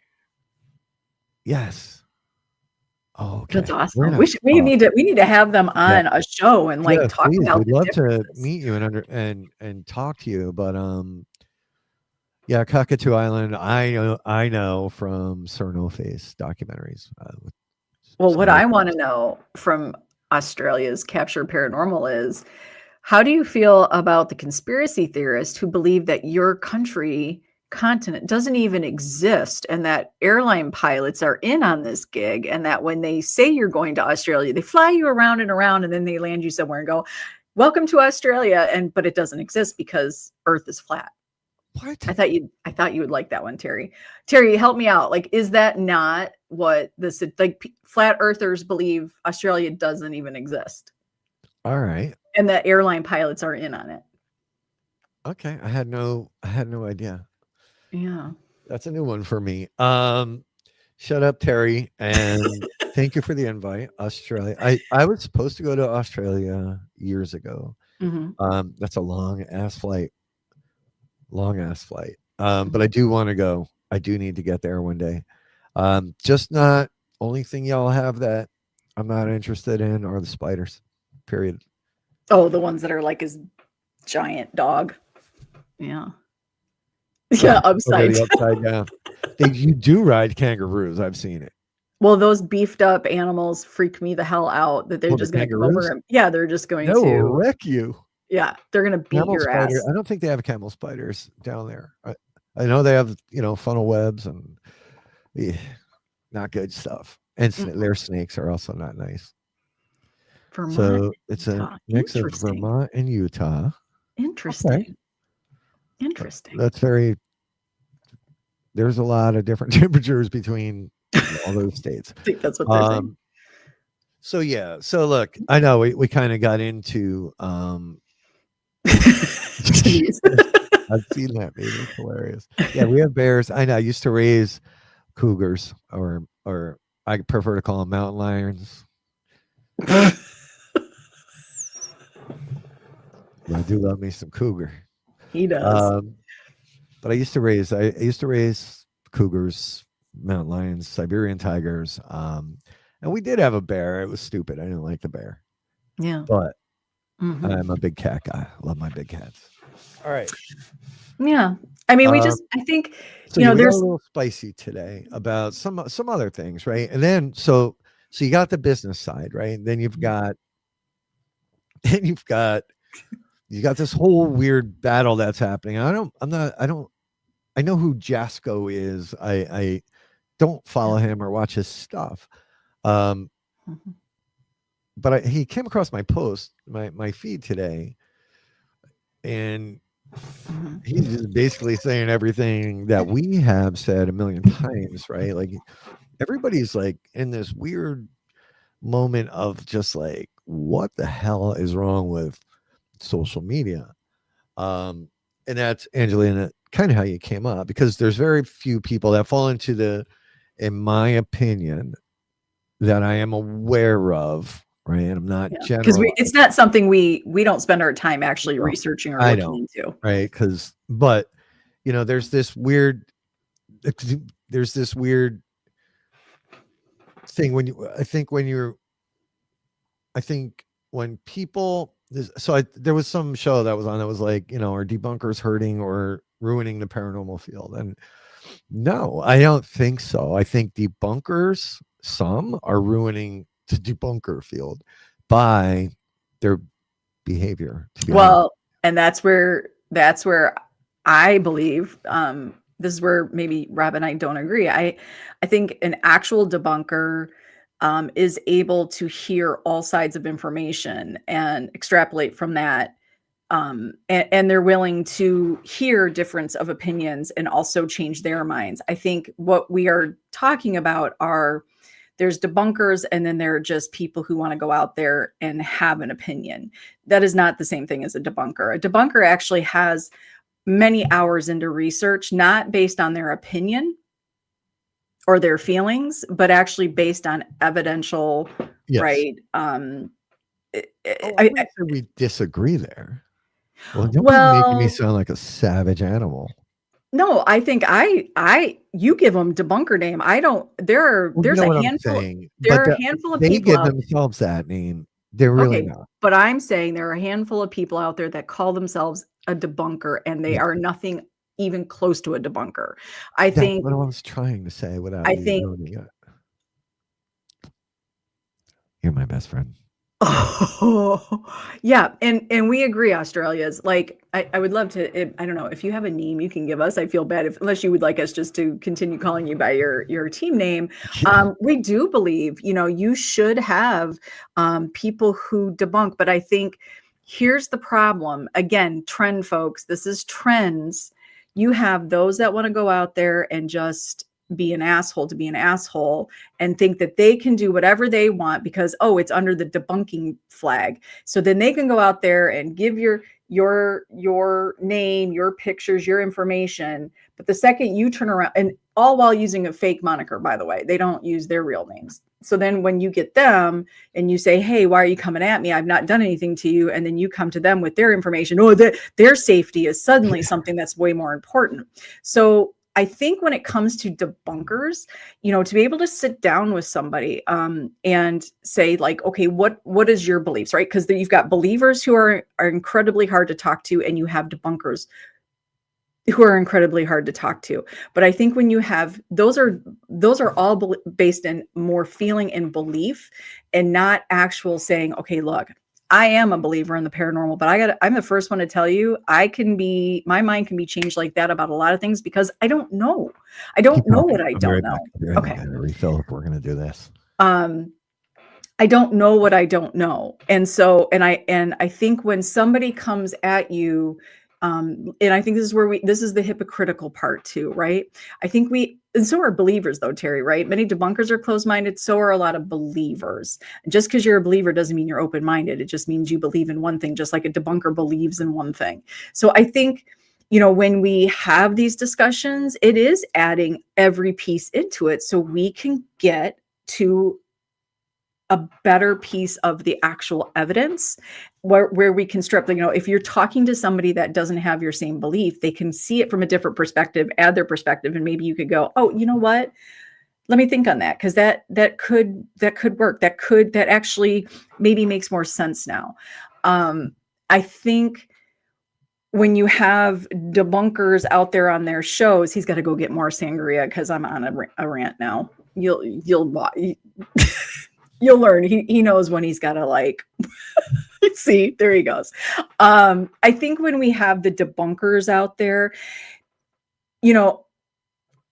Yes. Oh, okay. That's awesome. We need to have them on a show and talk about. We'd love to meet you and talk to you, but yeah, Cockatoo Island. I know from Sir No Face documentaries. Well, what I want to know from Australia's Capture Paranormal is, how do you feel about the conspiracy theorists who believe that your continent doesn't even exist, and that airline pilots are in on this gig, and that when they say you're going to Australia, they fly you around and around, and then they land you somewhere and go, "Welcome to Australia," but it doesn't exist because Earth is flat. What? I thought you would like that one, Terry. Terry, help me out. Is that not what this flat earthers believe? Australia doesn't even exist. All right. And that airline pilots are in on it. Okay, I had no idea. Yeah, that's a new one for me. Shut up, Terry, and thank you for the invite. Australia. I was supposed to go to Australia years ago. That's a long ass flight. But I do want to go. I do need to get there one day. Just not only thing y'all have that I'm not interested in are the spiders. Period. Oh, the ones that are like his giant dog. Yeah. Yeah, upside down. You do ride kangaroos. I've seen it. Well, those beefed up animals freak me the hell out. That they're just going to come over. Yeah, they're just going to wreck you. Yeah, they're going to beat your ass. I don't think they have camel spiders down there. I know they have, funnel webs and not good stuff. And their snakes are also not nice. Vermont, so it's a mix of Vermont and Utah. Interesting. Okay. Interesting. That's there's a lot of different temperatures between all those states. I think that's what they're saying. So yeah. So look, I know we kind of got into I've seen that maybe. It's hilarious. Yeah, we have bears. I know. I used to raise cougars, or I prefer to call them mountain lions. I do love me some cougar. He does. But I used to raise cougars, mountain lions, Siberian tigers. And we did have a bear. It was stupid. I didn't like the bear. Yeah. But I'm a big cat guy. I love my big cats. All right. Yeah. I mean, I think, so there's a little spicy today about some other things, right? And then, so you got the business side, right? And then you've got this whole weird battle that's happening. I know who Jasko is. I don't follow him or watch his stuff. But he came across my post, my feed today, and he's just basically saying everything that we have said a million times, right? Like everybody's like in this weird moment of just like what the hell is wrong with social media? And that's, Angelina, kind of how you came up, because there's very few people that fall into the, in my opinion, that I am aware of, right? And I'm not Because general. it's not something we don't spend our time actually researching or I looking don't, into. right? Because, but there's this weird thing when you, I think when people, there was some show that was on that was like, are debunkers hurting or ruining the paranormal field? And no, I don't think so. I think debunkers, some are ruining the debunker field by their behavior, to be honest. Well, and that's where I believe, this is where maybe Rob and I don't agree. I think an actual debunker is able to hear all sides of information and extrapolate from that. And they're willing to hear difference of opinions and also change their minds. I think what we are talking about are, there's debunkers, and then there are just people who want to go out there and have an opinion. That is not the same thing as a debunker. A debunker actually has many hours into research, not based on their opinion or their feelings, but actually based on evidential, Yes. right? We disagree there. Well, don't be making me Well, sound like a savage animal. no, I think you give them debunker name. I don't. Well, you There's know a what I'm handful. saying? There But are a handful of they people give out. themselves that name. They're really Okay, not. but I'm saying there are a handful of people out there that call themselves a debunker, and they Yeah. are nothing even close to a debunker. I That's think. what I was trying to say without I you think. ruining it. You're my best friend. Oh, yeah, and we agree. Australia's like, I would love to. I don't know if you have a name you can give us. I feel bad unless you would like us just to continue calling you by your team name. We do believe, you should have people who debunk, but I think here's the problem. Again, trend folks, this is trends. You have those that want to go out there and just be an asshole to be an asshole and think that they can do whatever they want because, oh, it's under the debunking flag. So then they can go out there and give your name, your pictures, your information. But the second you turn around, and all while using a fake moniker, by the way, they don't use their real names. So then when you get them and you say, hey, why are you coming at me? I've not done anything to you. And then you come to them with their information. Oh, their safety is suddenly something that's way more important. So I think when it comes to debunkers, to be able to sit down with somebody and say like, okay, what is your beliefs, right? Because you've got believers who are incredibly hard to talk to, and you have debunkers who are incredibly hard to talk to. But I think when you have, those are all based in more feeling and belief, and not actual saying, okay, look, I am a believer in the paranormal, but I'm the first one to tell you, my mind can be changed like that about a lot of things because I don't know. I don't know what I don't know. Okay. I refill if we're going to do this. I don't know what I don't know. And so, and I think when somebody comes at you, and I think this is the hypocritical part too, right? I think and so are believers though, Terry, right? Many debunkers are closed-minded. So are a lot of believers. Just because you're a believer doesn't mean you're open-minded. It just means you believe in one thing, just like a debunker believes in one thing. So I think, when we have these discussions, it is adding every piece into it so we can get to a better piece of the actual evidence where we can strip, if you're talking to somebody that doesn't have your same belief, they can see it from a different perspective, add their perspective, and maybe you could go, oh, you know what? Let me think on that, because that could work. That actually maybe makes more sense now. I think when you have debunkers out there on their shows, he's got to go get more sangria because I'm on a rant now. You'll learn. He knows when he's got to like, see, there he goes. I think when we have the debunkers out there,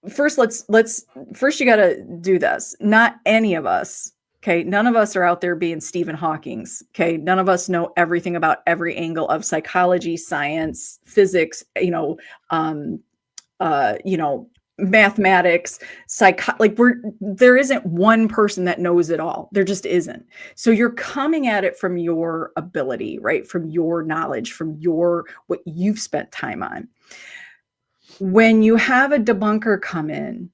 first you got to do this. Not any of us. Okay. None of us are out there being Stephen Hawking's. Okay. None of us know everything about every angle of psychology, science, physics, mathematics, there isn't one person that knows it all. There just isn't. So you're coming at it from your ability, right? From your knowledge, from what you've spent time on. When you have a debunker come in,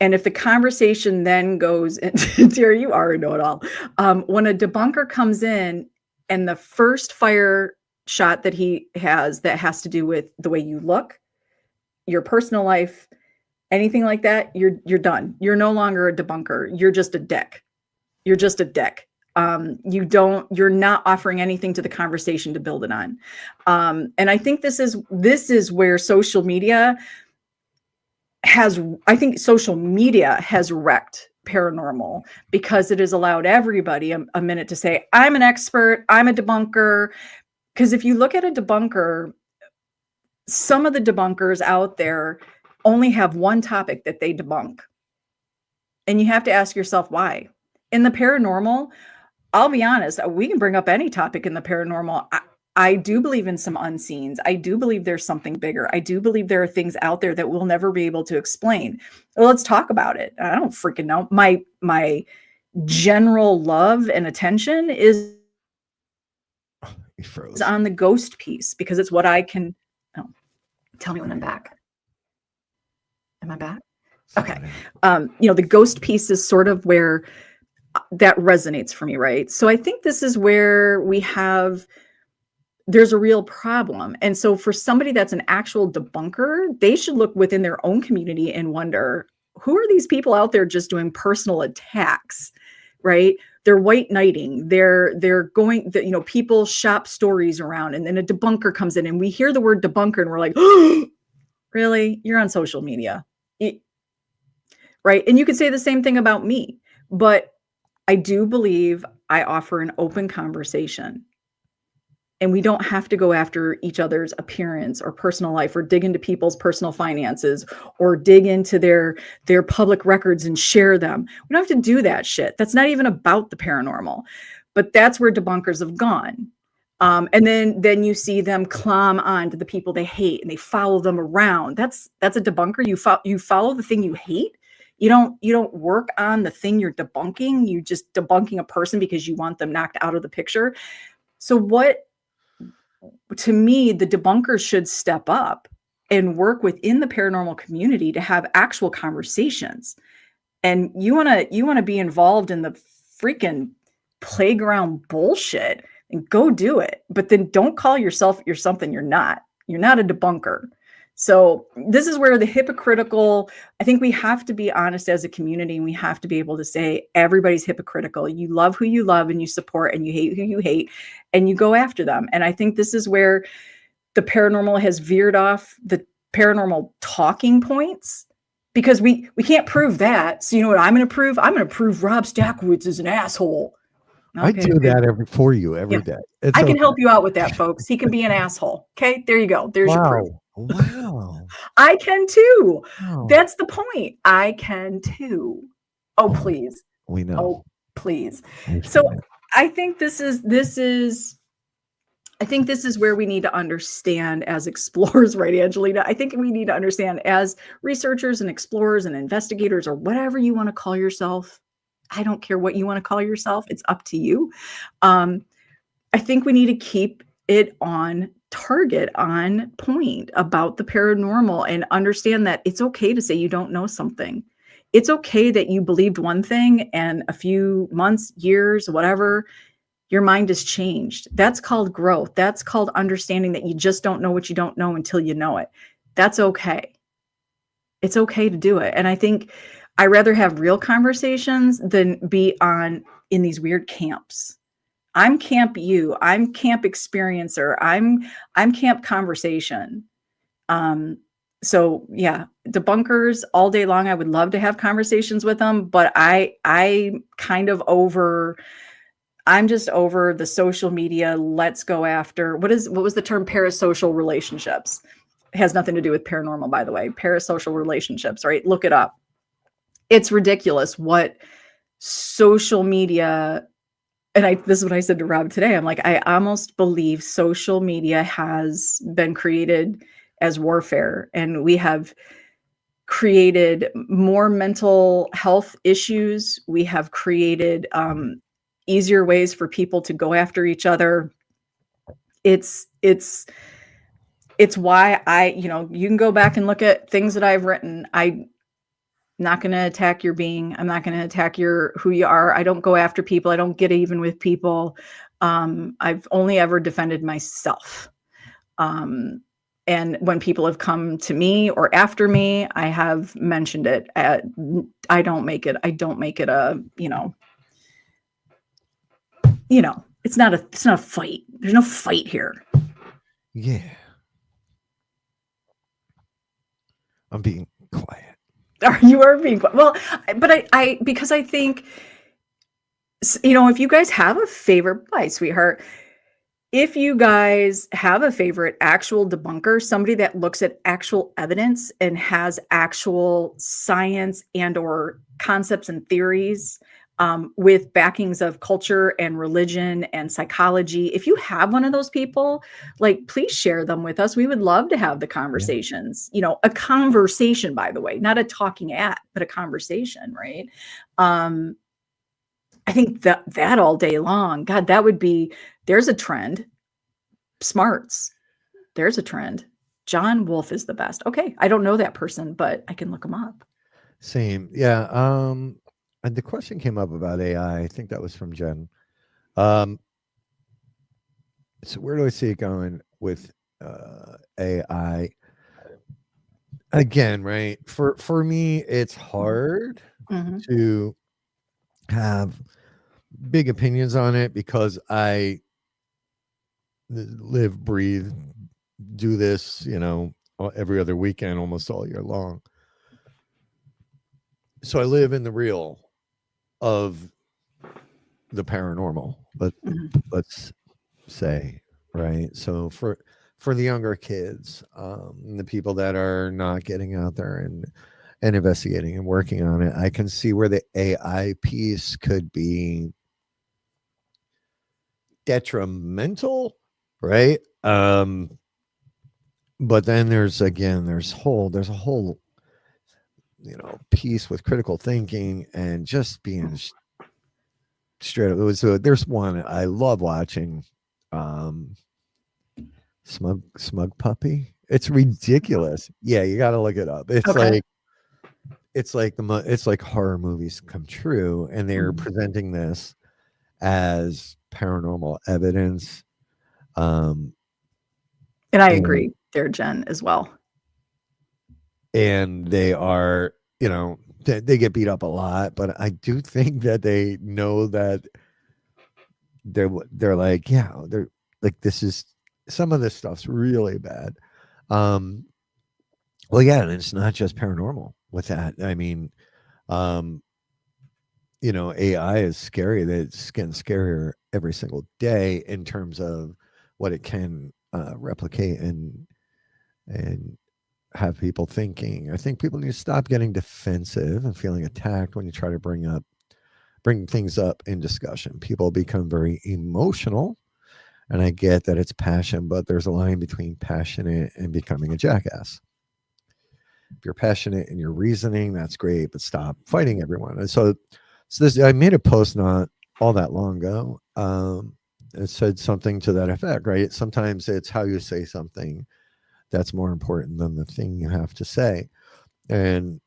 and if the conversation then goes into, dear, you are a know-it-all. When a debunker comes in and the first fire shot that he has that has to do with the way you look, your personal life, anything like that, you're done. You're no longer a debunker. You're just a dick. You're just a dick. You're not offering anything to the conversation to build it on. And I think this is where social media has wrecked paranormal, because it has allowed everybody a minute to say, I'm an expert, I'm a debunker. Because if you look at a debunker, some of the debunkers out there only have one topic that they debunk. And you have to ask yourself why. In the paranormal, I'll be honest, we can bring up any topic in the paranormal. I do believe in some unseens. I do believe there's something bigger. I do believe there are things out there that we'll never be able to explain. Well, let's talk about it. I don't freaking know. My general love and attention is on the ghost piece, because it's what I can. Oh, tell me when I'm back. Am I back? Okay. The ghost piece is sort of where that resonates for me, right? So I think this is where there's a real problem. And so for somebody that's an actual debunker, they should look within their own community and wonder, who are these people out there just doing personal attacks, right? They're white knighting. They're going, people shop stories around, and then a debunker comes in and we hear the word debunker and we're like, oh, really? You're on social media. Right? And you could say the same thing about me, but I do believe I offer an open conversation. And we don't have to go after each other's appearance or personal life, or dig into people's personal finances, or dig into their public records and share them. We don't have to do that shit. That's not even about the paranormal. But that's where debunkers have gone. And then you see them climb on to the people they hate and they follow them around. That's a debunker. You follow the thing you hate. You don't work on the thing you're debunking. You just debunking a person because you want them knocked out of the picture. So to me, the debunkers should step up and work within the paranormal community to have actual conversations. And you want to be involved in the freaking playground bullshit, and go do it. But then don't call yourself you're something you're not. You're not a debunker. So this is where the hypocritical, I think we have to be honest as a community, and we have to be able to say everybody's hypocritical. You love who you love and you support, and you hate who you hate, and you go after them. And I think this is where the paranormal has veered off the paranormal talking points, because we can't prove that. So you know what I'm going to prove? I'm going to prove Rob Stackwitz is an asshole. Okay. I do that every day. I can help you out with that, folks. He can be an asshole. Okay, there you go. There's your proof. Wow. I can too. Wow. That's the point. I can too. Oh, please. We know. Oh, please. So I think this is where we need to understand as explorers, right, Angelina? I think we need to understand as researchers and explorers and investigators, or whatever you want to call yourself. I don't care what you want to call yourself. It's up to you. I think we need to keep it on target, on point about the paranormal, and understand that it's okay to say you don't know something. It's okay that you believed one thing and a few months, years, whatever, your mind has changed. That's called growth. That's called understanding that you just don't know what you don't know until you know it. That's okay. It's okay to do it. And I think I rather have real conversations than be in these weird camps. I'm camp you. I'm camp experiencer. I'm camp conversation. So yeah, debunkers all day long. I would love to have conversations with them, but I'm just over the social media. Let's go after what was the term? Parasocial relationships. It has nothing to do with paranormal, by the way. Parasocial relationships, right? Look it up. It's ridiculous what social media, and this is what I said to Rob today. I'm like, I almost believe social media has been created as warfare, and we have created more mental health issues. We have created easier ways for people to go after each other. It's why you can go back and look at things that I've written. I'm not going to attack your being. I'm not going to attack who you are. I don't go after people. I don't get even with people. I've only ever defended myself. And when people have come to me or after me, I have mentioned it. I don't make it a, it's not a fight. There's no fight here. Yeah. I'm being quiet. You are being quiet. Well, but because I think, if you guys have a favorite, bye, sweetheart. If you guys have a favorite actual debunker, somebody that looks at actual evidence and has actual science and or concepts and theories with backings of culture and religion and psychology, if you have one of those people, like, please share them with us. We would love to have the conversations. A conversation, by the way, not a talking at, but a conversation, right? I think that all day long, God, there's a trend. Smarts. There's a trend. John Wolfe is the best. Okay. I don't know that person, but I can look him up. Same. Yeah. And the question came up about AI. I think that was from Jen. So where do I see it going with AI? Again, right? For me, it's hard to have big opinions on it because I live, breathe, do this, every other weekend, almost all year long. So I live in the real of the paranormal, but let's say, right? So for the younger kids, the people that are not getting out there and investigating and working on it, I can see where the AI piece could be detrimental, right? But then there's a whole piece with critical thinking and just being straight up. There's one I love watching, Smug Puppy. It's ridiculous. Yeah, you got to look it up. It's Okay. it's like horror movies come true, and they're presenting this as paranormal evidence. And I agree there, Jen, as well. And they are, they get beat up a lot, but I do think that they know that they're like, yeah, they're like, this is, some of this stuff's really bad. Well, yeah, and it's not just paranormal with that. I mean, AI is scary. It's getting scarier every single day in terms of what it can replicate and have people thinking. I think people need to stop getting defensive and feeling attacked when you try to bring things up in discussion. People become very emotional, and I get that it's passion, but there's a line between passionate and becoming a jackass. If you're passionate in your reasoning, that's great, but stop fighting everyone. And so this, I made a post not all that long ago. It said something to that effect, right? Sometimes it's how you say something that's more important than the thing you have to say. And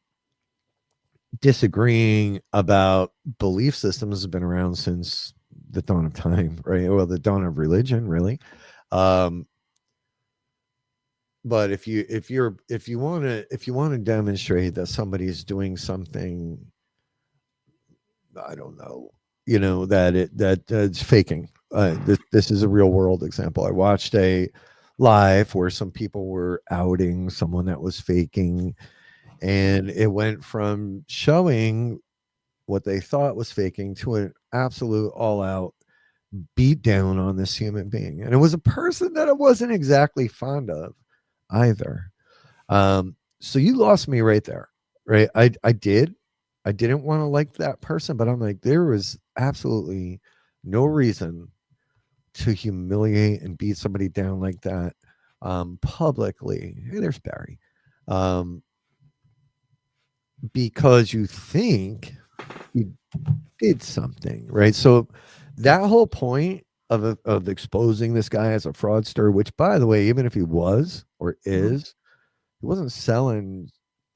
disagreeing about belief systems has been around since the dawn of time, right? Well, the dawn of religion, really. But if you want to demonstrate that somebody's doing something, I don't know, that it's faking. This is a real world example. I watched a live where some people were outing someone that was faking, and it went from showing what they thought was faking to an absolute all-out beat down on this human being, and it was a person that I wasn't exactly fond of either. So you lost me right there, right? I didn't want to like that person, but I'm like, there was absolutely no reason to humiliate and beat somebody down like that publicly. Hey, there's Barry. because you think you did something, right? So that whole point of exposing this guy as a fraudster, which by the way, even if he was or is, he wasn't selling.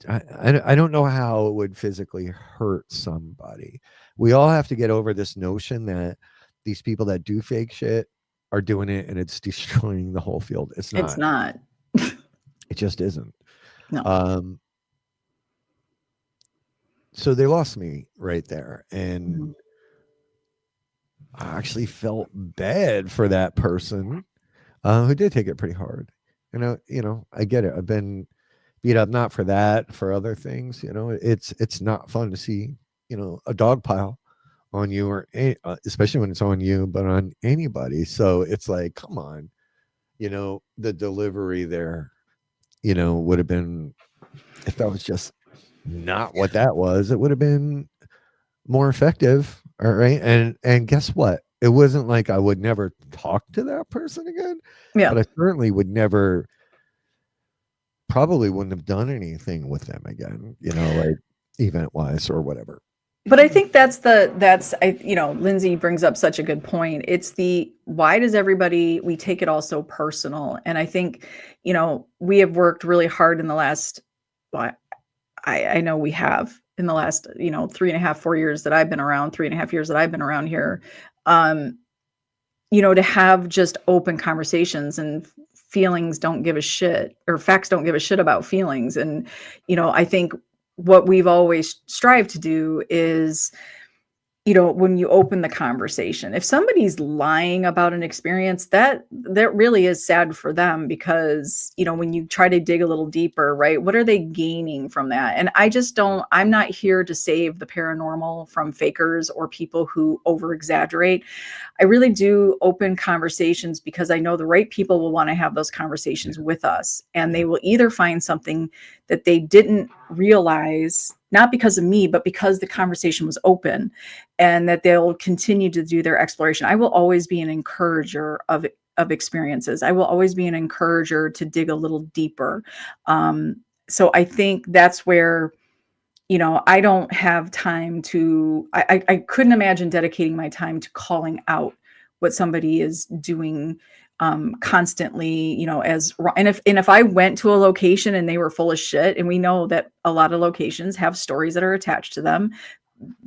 I don't know how it would physically hurt somebody. We all have to get over this notion that these people that do fake shit are doing it and it's destroying the whole field. It's It's not. not. It just isn't. No. So they lost me right there, and Mhm. I actually felt bad for that person who did take it pretty hard. I get it. I've been beat up not for that, for other things. It's not fun to see a dog pile on you, or especially when it's on you, but on anybody. So it's like, come on, the delivery there, would have been, if that was just not what that was, it would have been more effective. All right. And guess what? It wasn't like I would never talk to that person again, Yeah. but I certainly would never, probably wouldn't have done anything with them again, like event wise or whatever. But I think Lindsay brings up such a good point. It's why does we take it all so personal? And I think, we have worked really hard in the last, well, I know we have in the last, 3.5, 4 years that I've been around, 3.5 years that I've been around here, to have just open conversations, and feelings don't give a shit, or facts don't give a shit about feelings. And, I think what we've always strived to do is, when you open the conversation, if somebody's lying about an experience, that really is sad for them, because, when you try to dig a little deeper, right, what are they gaining from that? And I'm not here to save the paranormal from fakers or people who over exaggerate. I really do open conversations because I know the right people will want to have those conversations with us, and they will either find something that they didn't realize, not because of me, but because the conversation was open, and that they'll continue to do their exploration. I will always be an encourager of experiences. I will always be an encourager to dig a little deeper. So I think that's where, I don't have time I couldn't imagine dedicating my time to calling out what somebody is doing constantly, and if I went to a location and they were full of shit, and we know that a lot of locations have stories that are attached to them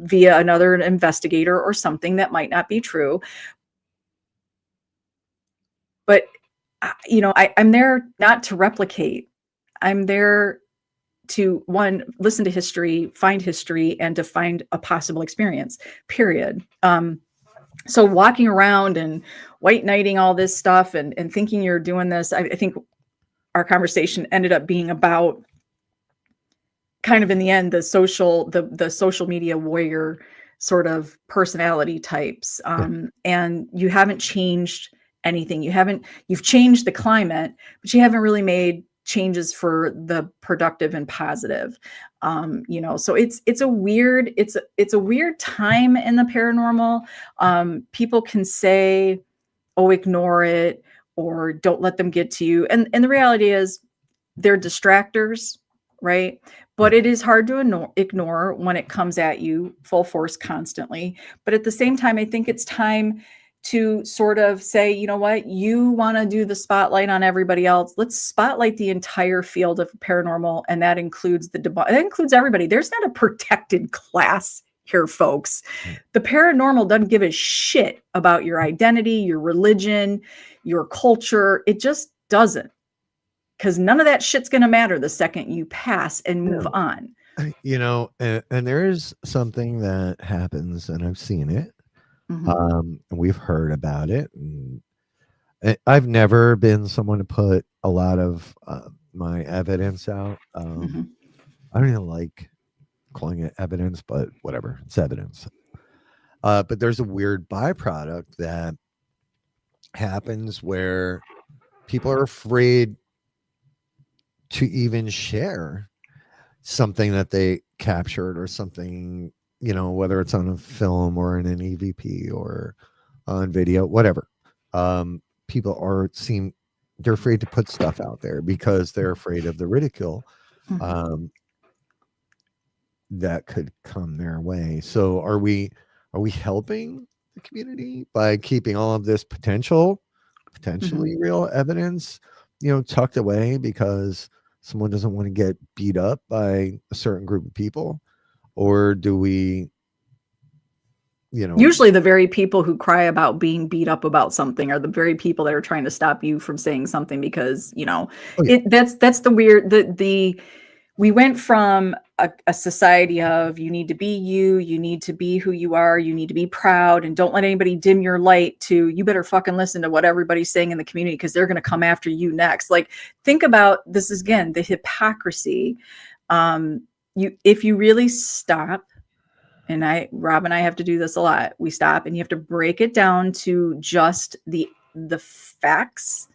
via another investigator or something that might not be true. But, I'm there not to replicate. I'm there to, one, listen to history, find history, and to find a possible experience, period. So walking around and white knighting all this stuff and thinking you're doing this, I think our conversation ended up being about, kind of in the end, the social media warrior sort of personality types. And you haven't changed anything. You've changed the climate, but you haven't really made changes for the productive and positive. So it's a weird time in the paranormal. People can say, oh, ignore it, or don't let them get to you. And the reality is, they're distractors, right? But it is hard to ignore when it comes at you full force constantly. But at the same time, I think it's time to sort of say, you know what, you want to do the spotlight on everybody else. Let's spotlight the entire field of paranormal. And that includes that includes everybody. There's not a protected class here, folks. The paranormal doesn't give a shit about your identity, your religion, your culture. It just doesn't. Because none of that shit's going to matter the second you pass and move on. And there is something that happens, and I've seen it. And we've heard about it. And I've never been someone to put a lot of my evidence out. I don't even like calling it evidence, but whatever, it's evidence. But there's a weird byproduct that happens where people are afraid to even share something that they captured, or something, whether it's on a film or in an EVP or on video, whatever. People they're afraid to put stuff out there because they're afraid of the ridicule. that could come their way. So are we helping the community by keeping all of this potentially real evidence, tucked away because someone doesn't want to get beat up by a certain group of people? Or do we, Usually the very people who cry about being beat up about something are the very people that are trying to stop you from saying something, because Oh, yeah. that's the weird, we went from a society of you need to be you need to be who you are, you need to be proud and don't let anybody dim your light, to you better fucking listen to what everybody's saying in the community because they're going to come after you next. Like, think about this is, again, the hypocrisy. If you really stop, and Rob and I have to do this a lot, we stop and you have to break it down to just the facts.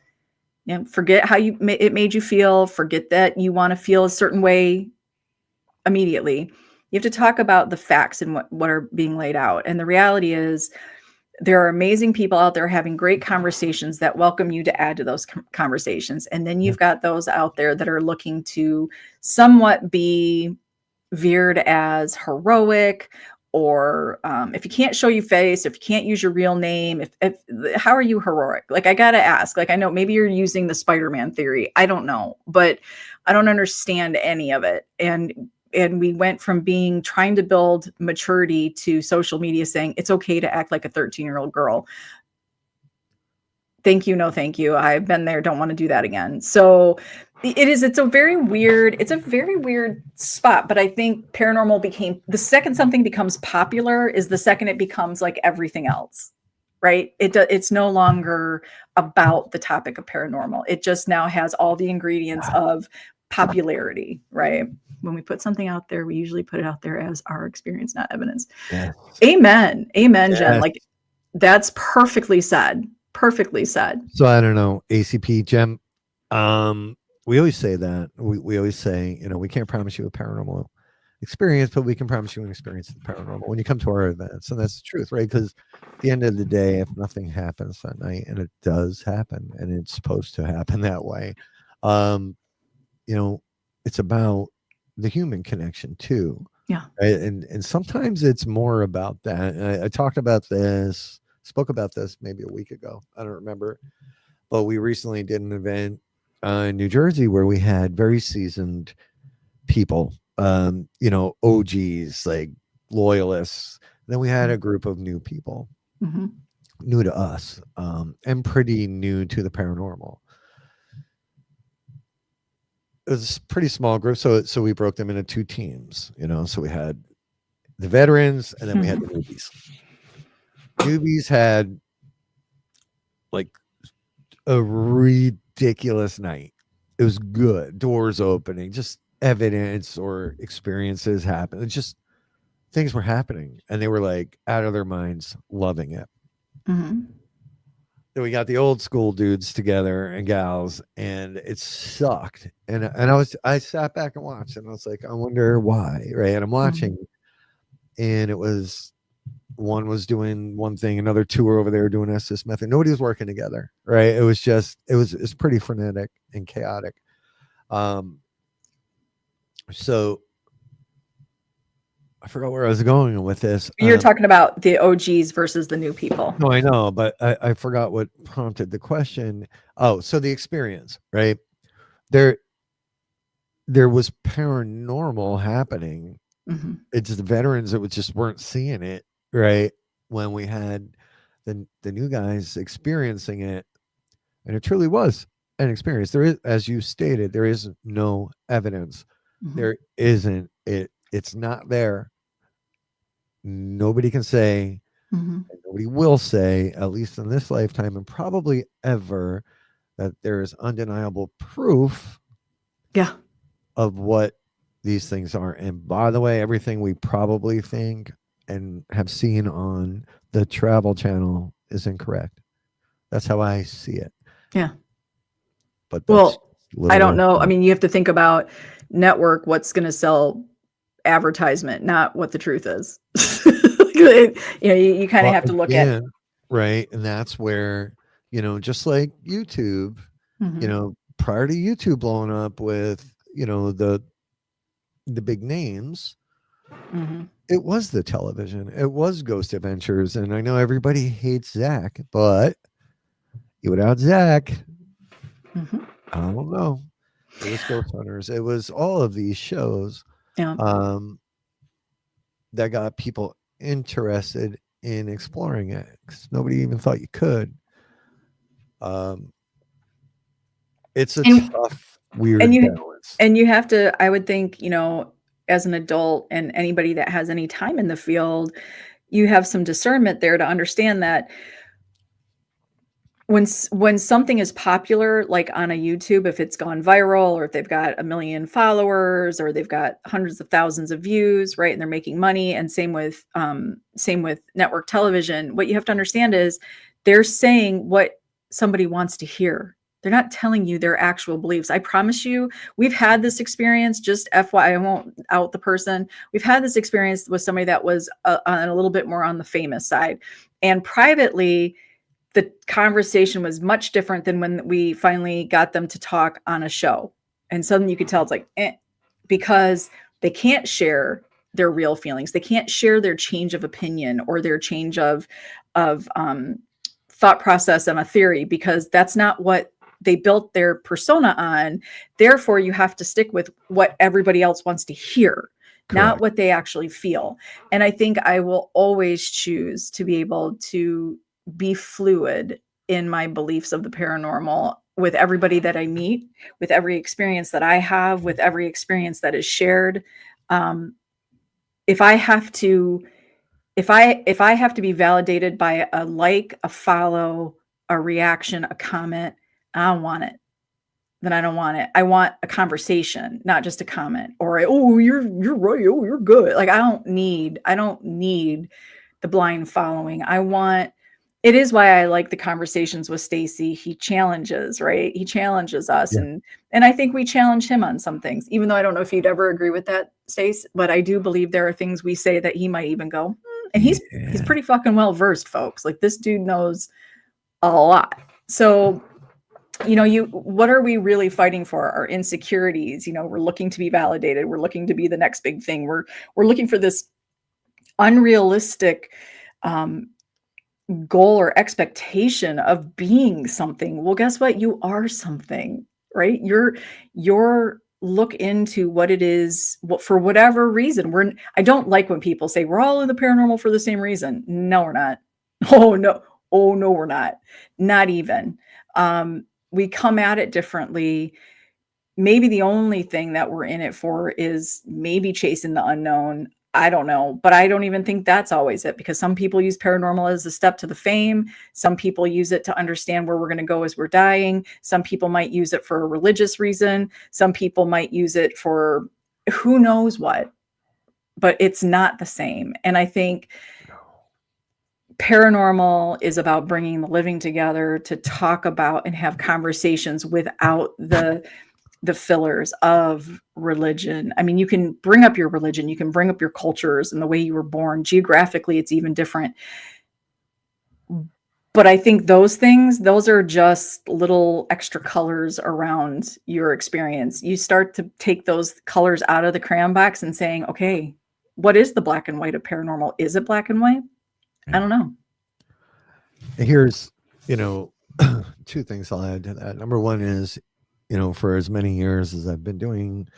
Forget how it made you feel. Forget that you want to feel a certain way immediately. You have to talk about the facts and what are being laid out. And the reality is there are amazing people out there having great conversations that welcome you to add to those conversations. And then you've got those out there that are looking to somewhat be veered as heroic, or if you can't show your face, if you can't use your real name, if how are you heroic? Like, I gotta ask, like, I know maybe you're using the Spider-Man theory, I don't know, but I don't understand any of it. And we went from trying to build maturity to social media saying it's okay to act like a 13-year-old girl. Thank you, no thank you, I've been there, don't want to do that again. So it's a very weird spot. But I think paranormal became, the second something becomes popular is the second it becomes like everything else, right? It's no longer about the topic of paranormal. It just now has all the ingredients of popularity, right? When we put something out there, we usually put it out there as our experience, not evidence. Yes. Amen, yes. Jen, like, that's perfectly said. So I don't know, ACP Gem, we always say that. We always say, we can't promise you a paranormal experience, but we can promise you an experience of the paranormal when you come to our events. And that's the truth, right? Because at the end of the day, if nothing happens that night, and it does happen, and it's supposed to happen that way, it's about the human connection too. Yeah. Right? And sometimes it's more about that. And I spoke about this maybe a week ago. I don't remember. But we recently did an event in New Jersey where we had very seasoned people, OGs, like loyalists. Then we had a group of new people, new to us, and pretty new to the paranormal. It was a pretty small group, so we broke them into two teams, so we had the veterans and then we had the newbies. Newbies had like a ridiculous night. It was good. Doors opening, just evidence or experiences happen. It's just things were happening, and they were like out of their minds, loving it. Then we got the old school dudes together and gals, and it sucked. And I sat back and watched, and I was like, I wonder why, right? And I'm watching, and it was, one was doing one thing, another two were over there doing this method. Nobody was working together, right? It was pretty frenetic and chaotic. So I forgot where I was going with this. You're talking about the OGs versus the new people. No, I know, but I forgot what prompted the question. Oh, so the experience, right? There was paranormal happening. It's the veterans that just weren't seeing it, right? When we had the new guys experiencing it, and it truly was an experience. There is, as you stated, there is no evidence. There isn't. It's not there. Nobody can say, and nobody will say, at least in this lifetime and probably ever, that there is undeniable proof of what these things are. And by the way, everything we probably think and have seen on the Travel Channel is incorrect. That's how I see it. Yeah. But I don't know. I mean, you have to think about network, what's going to sell advertisement, not what the truth is. You kind of have to look at, right. And that's where, just like YouTube, prior to YouTube blowing up with, the big names, It was the television. It was Ghost Adventures. And I know everybody hates Zach, but without Zach, I don't know. It was Ghost Hunters. It was all of these shows Yeah. that got people interested in exploring it, 'cause nobody even thought you could. It's a tough, weird balance. And you have to, I would think, as an adult and anybody that has any time in the field, you have some discernment there to understand that when something is popular, like on a YouTube, if it's gone viral, or if they've got 1 million followers, or they've got hundreds of thousands of views, right, and they're making money, and same with network television, what you have to understand is they're saying what somebody wants to hear. They're not telling you their actual beliefs. I promise you, we've had this experience, just FYI, I won't out the person. We've had this experience with somebody that was a little bit more on the famous side. And privately, the conversation was much different than when we finally got them to talk on a show. And suddenly you could tell it's like, because they can't share their real feelings. They can't share their change of opinion or their change of thought process on a theory, because that's not what they built their persona on. Therefore, you have to stick with what everybody else wants to hear, not what they actually feel. And I think I will always choose to be able to be fluid in my beliefs of the paranormal with everybody that I meet, with every experience that I have, with every experience that is shared. If I have to be validated by a like, a follow, a reaction, a comment, I don't want it. Then I don't want it. I want a conversation, not just a comment or oh, you're right. Oh, you're good. Like I don't need the blind following. It is why I like the conversations with Stacy. He challenges, right? He challenges us. Yeah. And I think we challenge him on some things, even though I don't know if you'd ever agree with that, Stace, but I do believe there are things we say that he might even go, and he's pretty fucking well versed, folks. Like this dude knows a lot. So, what are we really fighting for? Our insecurities. We're looking to be validated. We're looking to be the next big thing. We're looking for this unrealistic goal or expectation of being something. Well, guess what? You are something, right? Your look into what it is, for whatever reason. I don't like when people say we're all in the paranormal for the same reason. No, we're not. Oh no, we're not. Not even. We come at it differently. Maybe the only thing that we're in it for is maybe chasing the unknown. I don't know, but I don't even think that's always it, because some people use paranormal as a step to the fame. Some people use it to understand where we're going to go as we're dying. Some people might use it for a religious reason. Some people might use it for who knows what, but it's not the same. And I think paranormal is about bringing the living together to talk about and have conversations without the fillers of religion. I mean, you can bring up your religion, you can bring up your cultures and the way you were born. Geographically, it's even different. But I think those are just little extra colors around your experience. You start to take those colors out of the crayon box and saying, okay, what is the black and white of paranormal? Is it black and white? I don't know. Here's, two things I'll add to that. Number one is, for as many years as I've been doing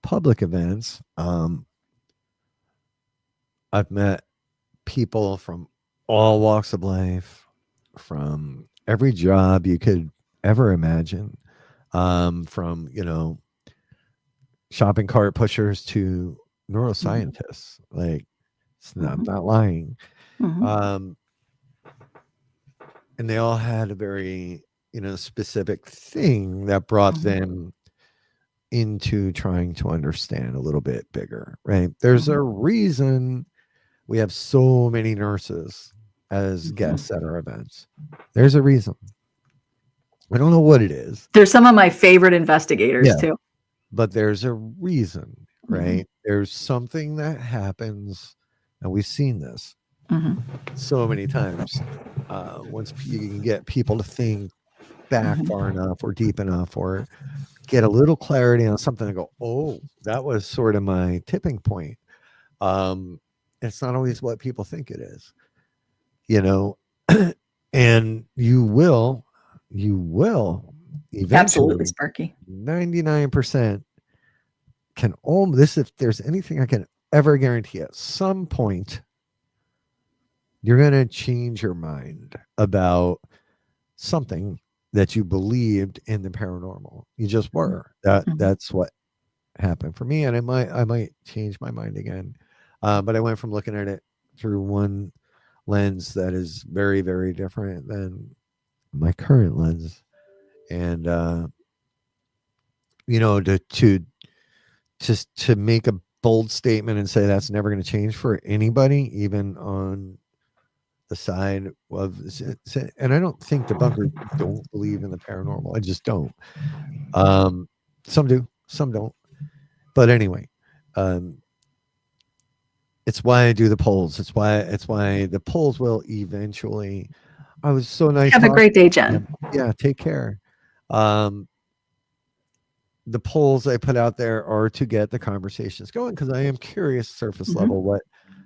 public events, I've met people from all walks of life, from every job you could ever imagine, from, shopping cart pushers to neuroscientists. Like, I'm not lying. And they all had a very, specific thing that brought them into trying to understand a little bit bigger, right? There's a reason we have so many nurses as guests at our events. There's a reason. I don't know what it is. They're some of my favorite investigators too. But there's a reason, right? There's something that happens, and we've seen this so many times. Once you can get people to think back far enough or deep enough, or get a little clarity on something and go, oh, that was sort of my tipping point. It's not always what people think it is, you know, and you will Absolutely, eventually, Sparky. 99% can almost, this, if there's anything I can ever guarantee, at some point, you're going to change your mind about something that you believed in the paranormal. You just were. That's what happened for me, and I might change my mind again. But I went from looking at it through one lens that is very, very different than my current lens, and to just to make a bold statement and say that's never going to change for anybody, even on the side of, and I don't think debunkers don't believe in the paranormal. I just don't. Some do, some don't. But anyway, it's why I do the polls. It's why the polls will eventually. I was so nice Have a talking great day, to you. Jen. Yeah, take care. The polls I put out there are to get the conversations going, because I am curious, surface level, what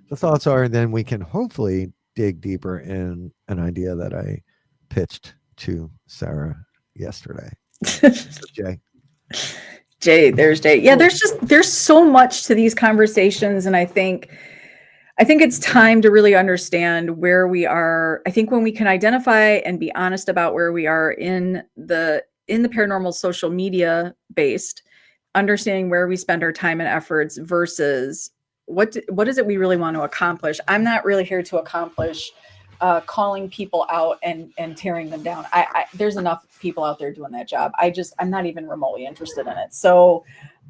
the thoughts are, and then we can hopefully dig deeper in an idea that I pitched to Sarah yesterday. Jay. There's Jay. Yeah, there's so much to these conversations, and I think it's time to really understand where we are. I think when we can identify and be honest about where we are in the paranormal social media based, understanding where we spend our time and efforts versus what is it we really want to accomplish. I'm not really here to accomplish calling people out and tearing them down. There's enough people out there doing that job. I'm not even remotely interested in it. So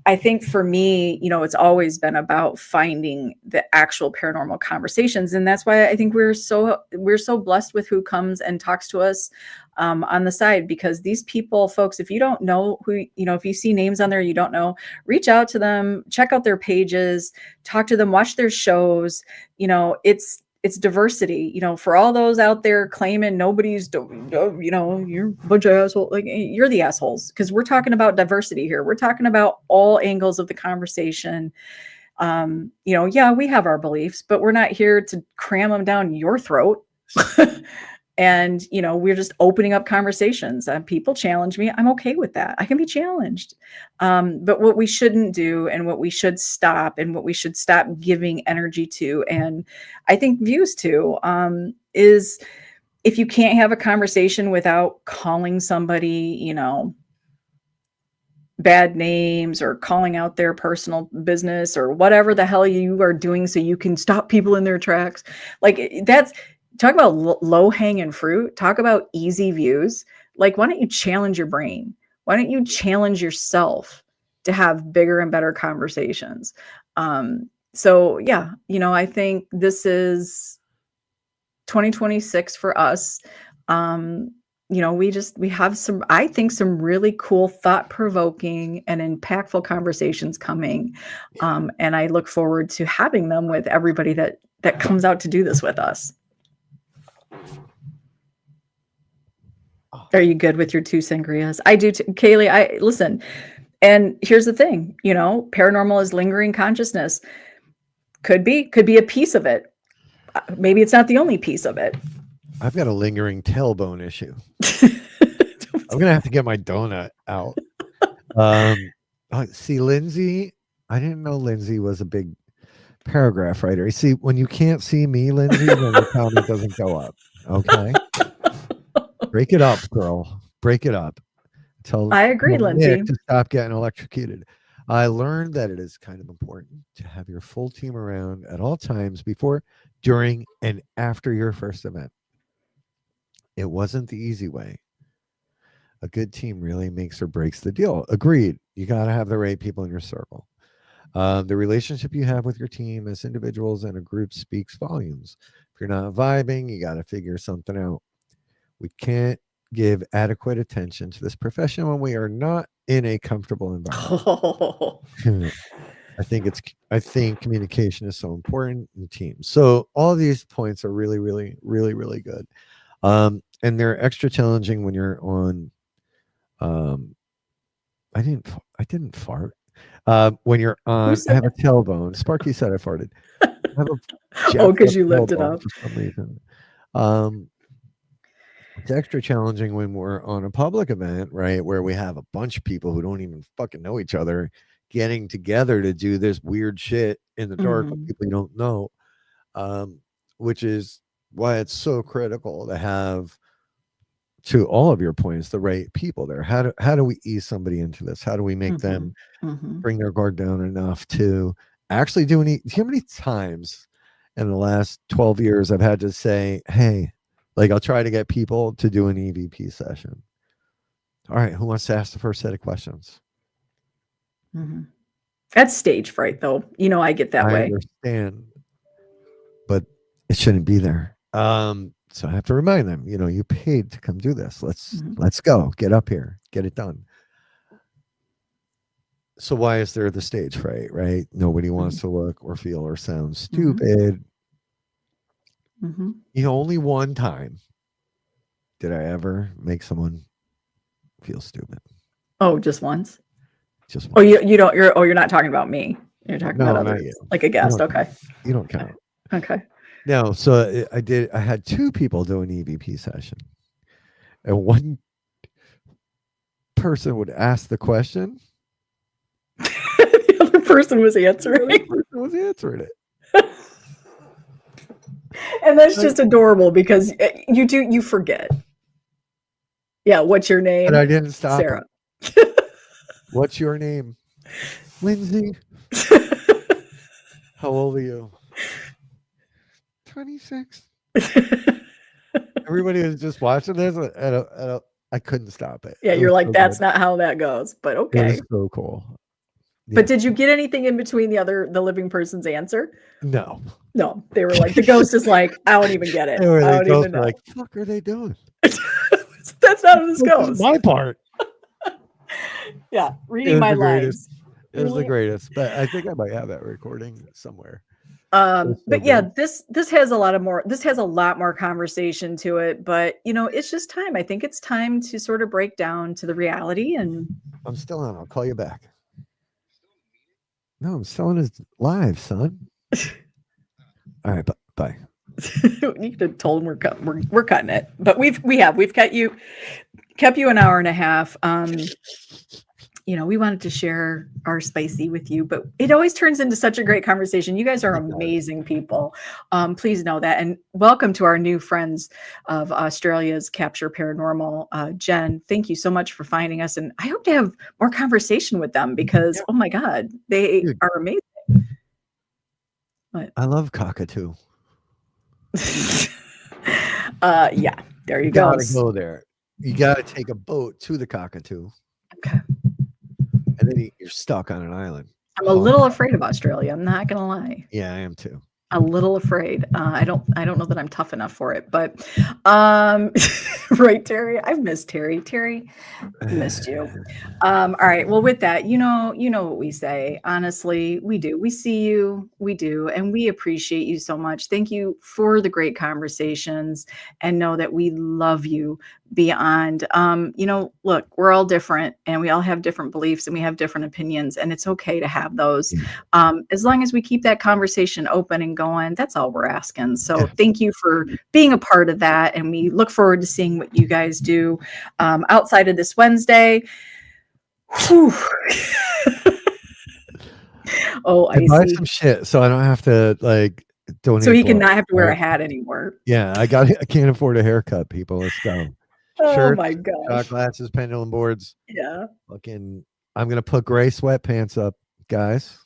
I think for me, it's always been about finding the actual paranormal conversations. And that's why I think we're so blessed with who comes and talks to us on the side, because these people, folks, if you don't know who, if you see names on there, you don't know, reach out to them, check out their pages, talk to them, watch their shows. It's diversity, for all those out there claiming nobody's, you're a bunch of assholes. Like, you're the assholes, because we're talking about diversity here. We're talking about all angles of the conversation. Yeah, we have our beliefs, but we're not here to cram them down your throat. And, we're just opening up conversations. People challenge me. I'm okay with that. I can be challenged. But what we shouldn't do, and what we should stop, and what we should stop giving energy to, and I think views to, is if you can't have a conversation without calling somebody, bad names, or calling out their personal business, or whatever the hell you are doing so you can stop people in their tracks. Like, that's, talk about low hanging fruit. Talk about easy views. Like, why don't you challenge your brain? Why don't you challenge yourself to have bigger and better conversations? So yeah, I think this is 2026 for us. We have some, I think, some really cool, thought-provoking and impactful conversations coming. And I look forward to having them with everybody that comes out to do this with us. Are you good with your 2 sangrias? I do too. Kaylee, I listen. And here's the thing, paranormal is lingering consciousness. Could be a piece of it. Maybe it's not the only piece of it. I've got a lingering tailbone issue. I'm gonna have to get my donut out. See, Lindsay, I didn't know Lindsay was a big paragraph writer. See, when you can't see me, Lindsay, then the comment doesn't go up. Okay. Break it up, girl. Break it up. I agree, Lindsay. Nick to stop getting electrocuted. I learned that it is kind of important to have your full team around at all times before, during, and after your first event. It wasn't the easy way. A good team really makes or breaks the deal. Agreed. You got to have the right people in your circle. The relationship you have with your team as individuals and a group speaks volumes. If you're not vibing, you got to figure something out. We can't give adequate attention to this profession when we are not in a comfortable environment. I think communication is so important in teams. So all these points are really, really, really, really good. And they're extra challenging when you're on. I didn't fart. When you're on, said I have a tailbone. Sparky said I farted. I have a Oh, jacked because up you lifted tailbone up. for some reason. It's extra challenging when we're on a public event, right? Where we have a bunch of people who don't even fucking know each other getting together to do this weird shit in the dark with people you don't know. Which is why it's so critical to have, to all of your points, the right people there. How do we ease somebody into this? How do we make them bring their guard down enough to actually do any? Do you know how many times in the last 12 years I've had to say, hey, like I'll try to get people to do an EVP session. All right, who wants to ask the first set of questions? That's stage fright, though. You know, I get that I way. understand, but it shouldn't be there. So I have to remind them, you know, you paid to come do this. Let's go. Get up here. Get it done. So why is there the stage fright, right? Nobody wants to look or feel or sound stupid. You know, only one time did I ever make someone feel stupid. Oh, just once? Just once. Oh, you're not talking about me. You're talking about not others, you. like a guest. Okay. You don't count. Okay. No, so I had two people do an EVP session. And one person would ask the question. The other person was answering. It. And that's just adorable because you forget. Yeah, what's your name? But I didn't stop. Sarah. What's your name? Lindsay. How old are you? 26. Everybody was just watching this, and I couldn't stop it. Yeah, you're like, that's not how that goes, but okay. It was so cool. Yeah. But did you get anything in between the living person's answer? No. No, they were like, the ghost is like, I don't even get it. I don't even know. Like, fuck are they doing? That's not how this goes. My part. Yeah, reading my lines. It was the greatest. But I think I might have that recording somewhere. But yeah, this has a lot more conversation to it, but you know, it's just time. I think it's time to sort of break down to the reality. And I'm still on. I'll call you back. No, I'm still on his live, son. All right, bye. You could have told him we're cutting it, but we've kept you an hour and a half. You know, we wanted to share our spicy with you, but it always turns into such a great conversation. You guys are amazing people. Please know that. And welcome to our new friends of Australia's Capture Paranormal. Jen, thank you so much for finding us. And I hope to have more conversation with them because, oh my God, they are amazing. What? I love cockatoo. Yeah, there you go. Gotta go there. You gotta take a boat to the cockatoo. Okay. And then you're stuck on an island. I'm a little afraid of Australia. I'm not gonna lie. Yeah, I am too. A little afraid. I don't know that I'm tough enough for it, but right, Terry. I've missed Terry. Terry, missed you. All right. Well, with that, you know what we say. Honestly, we do. We see you. We do, and we appreciate you so much. Thank you for the great conversations, and know that we love you beyond. You know, look, we're all different, and we all have different beliefs, and we have different opinions, and it's okay to have those. As long as we keep that conversation open and going, that's all we're asking. So thank you for being a part of that, and we look forward to seeing what you guys do outside of this Wednesday. Oh, I buy see. some shit so I don't have to like donate. So he can not have to wear a hat anymore. Yeah, I can't afford a haircut, people. Let's go. Oh my gosh. Shot glasses, pendulum boards. Yeah. I'm gonna put gray sweatpants up, guys.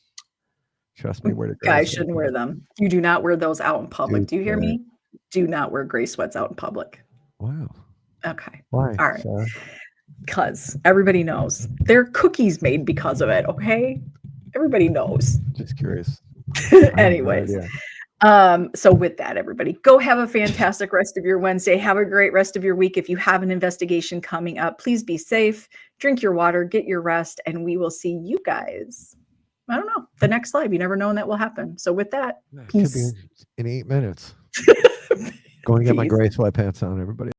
Trust me, guys shouldn't wear them. You do not wear those out in public. Do you hear me? Do not wear gray sweats out in public. Wow. Okay. Why? All right. Because everybody knows there are cookies made because of it. Okay. Everybody knows. Just curious. Anyways. So with that, everybody, go have a fantastic rest of your Wednesday. Have a great rest of your week. If you have an investigation coming up, please be safe, drink your water, get your rest, and we will see you guys. I don't know, the next live. You never know when that will happen. So with that, peace. Could be in 8 minutes. Going to get my gray sweatpants on, everybody.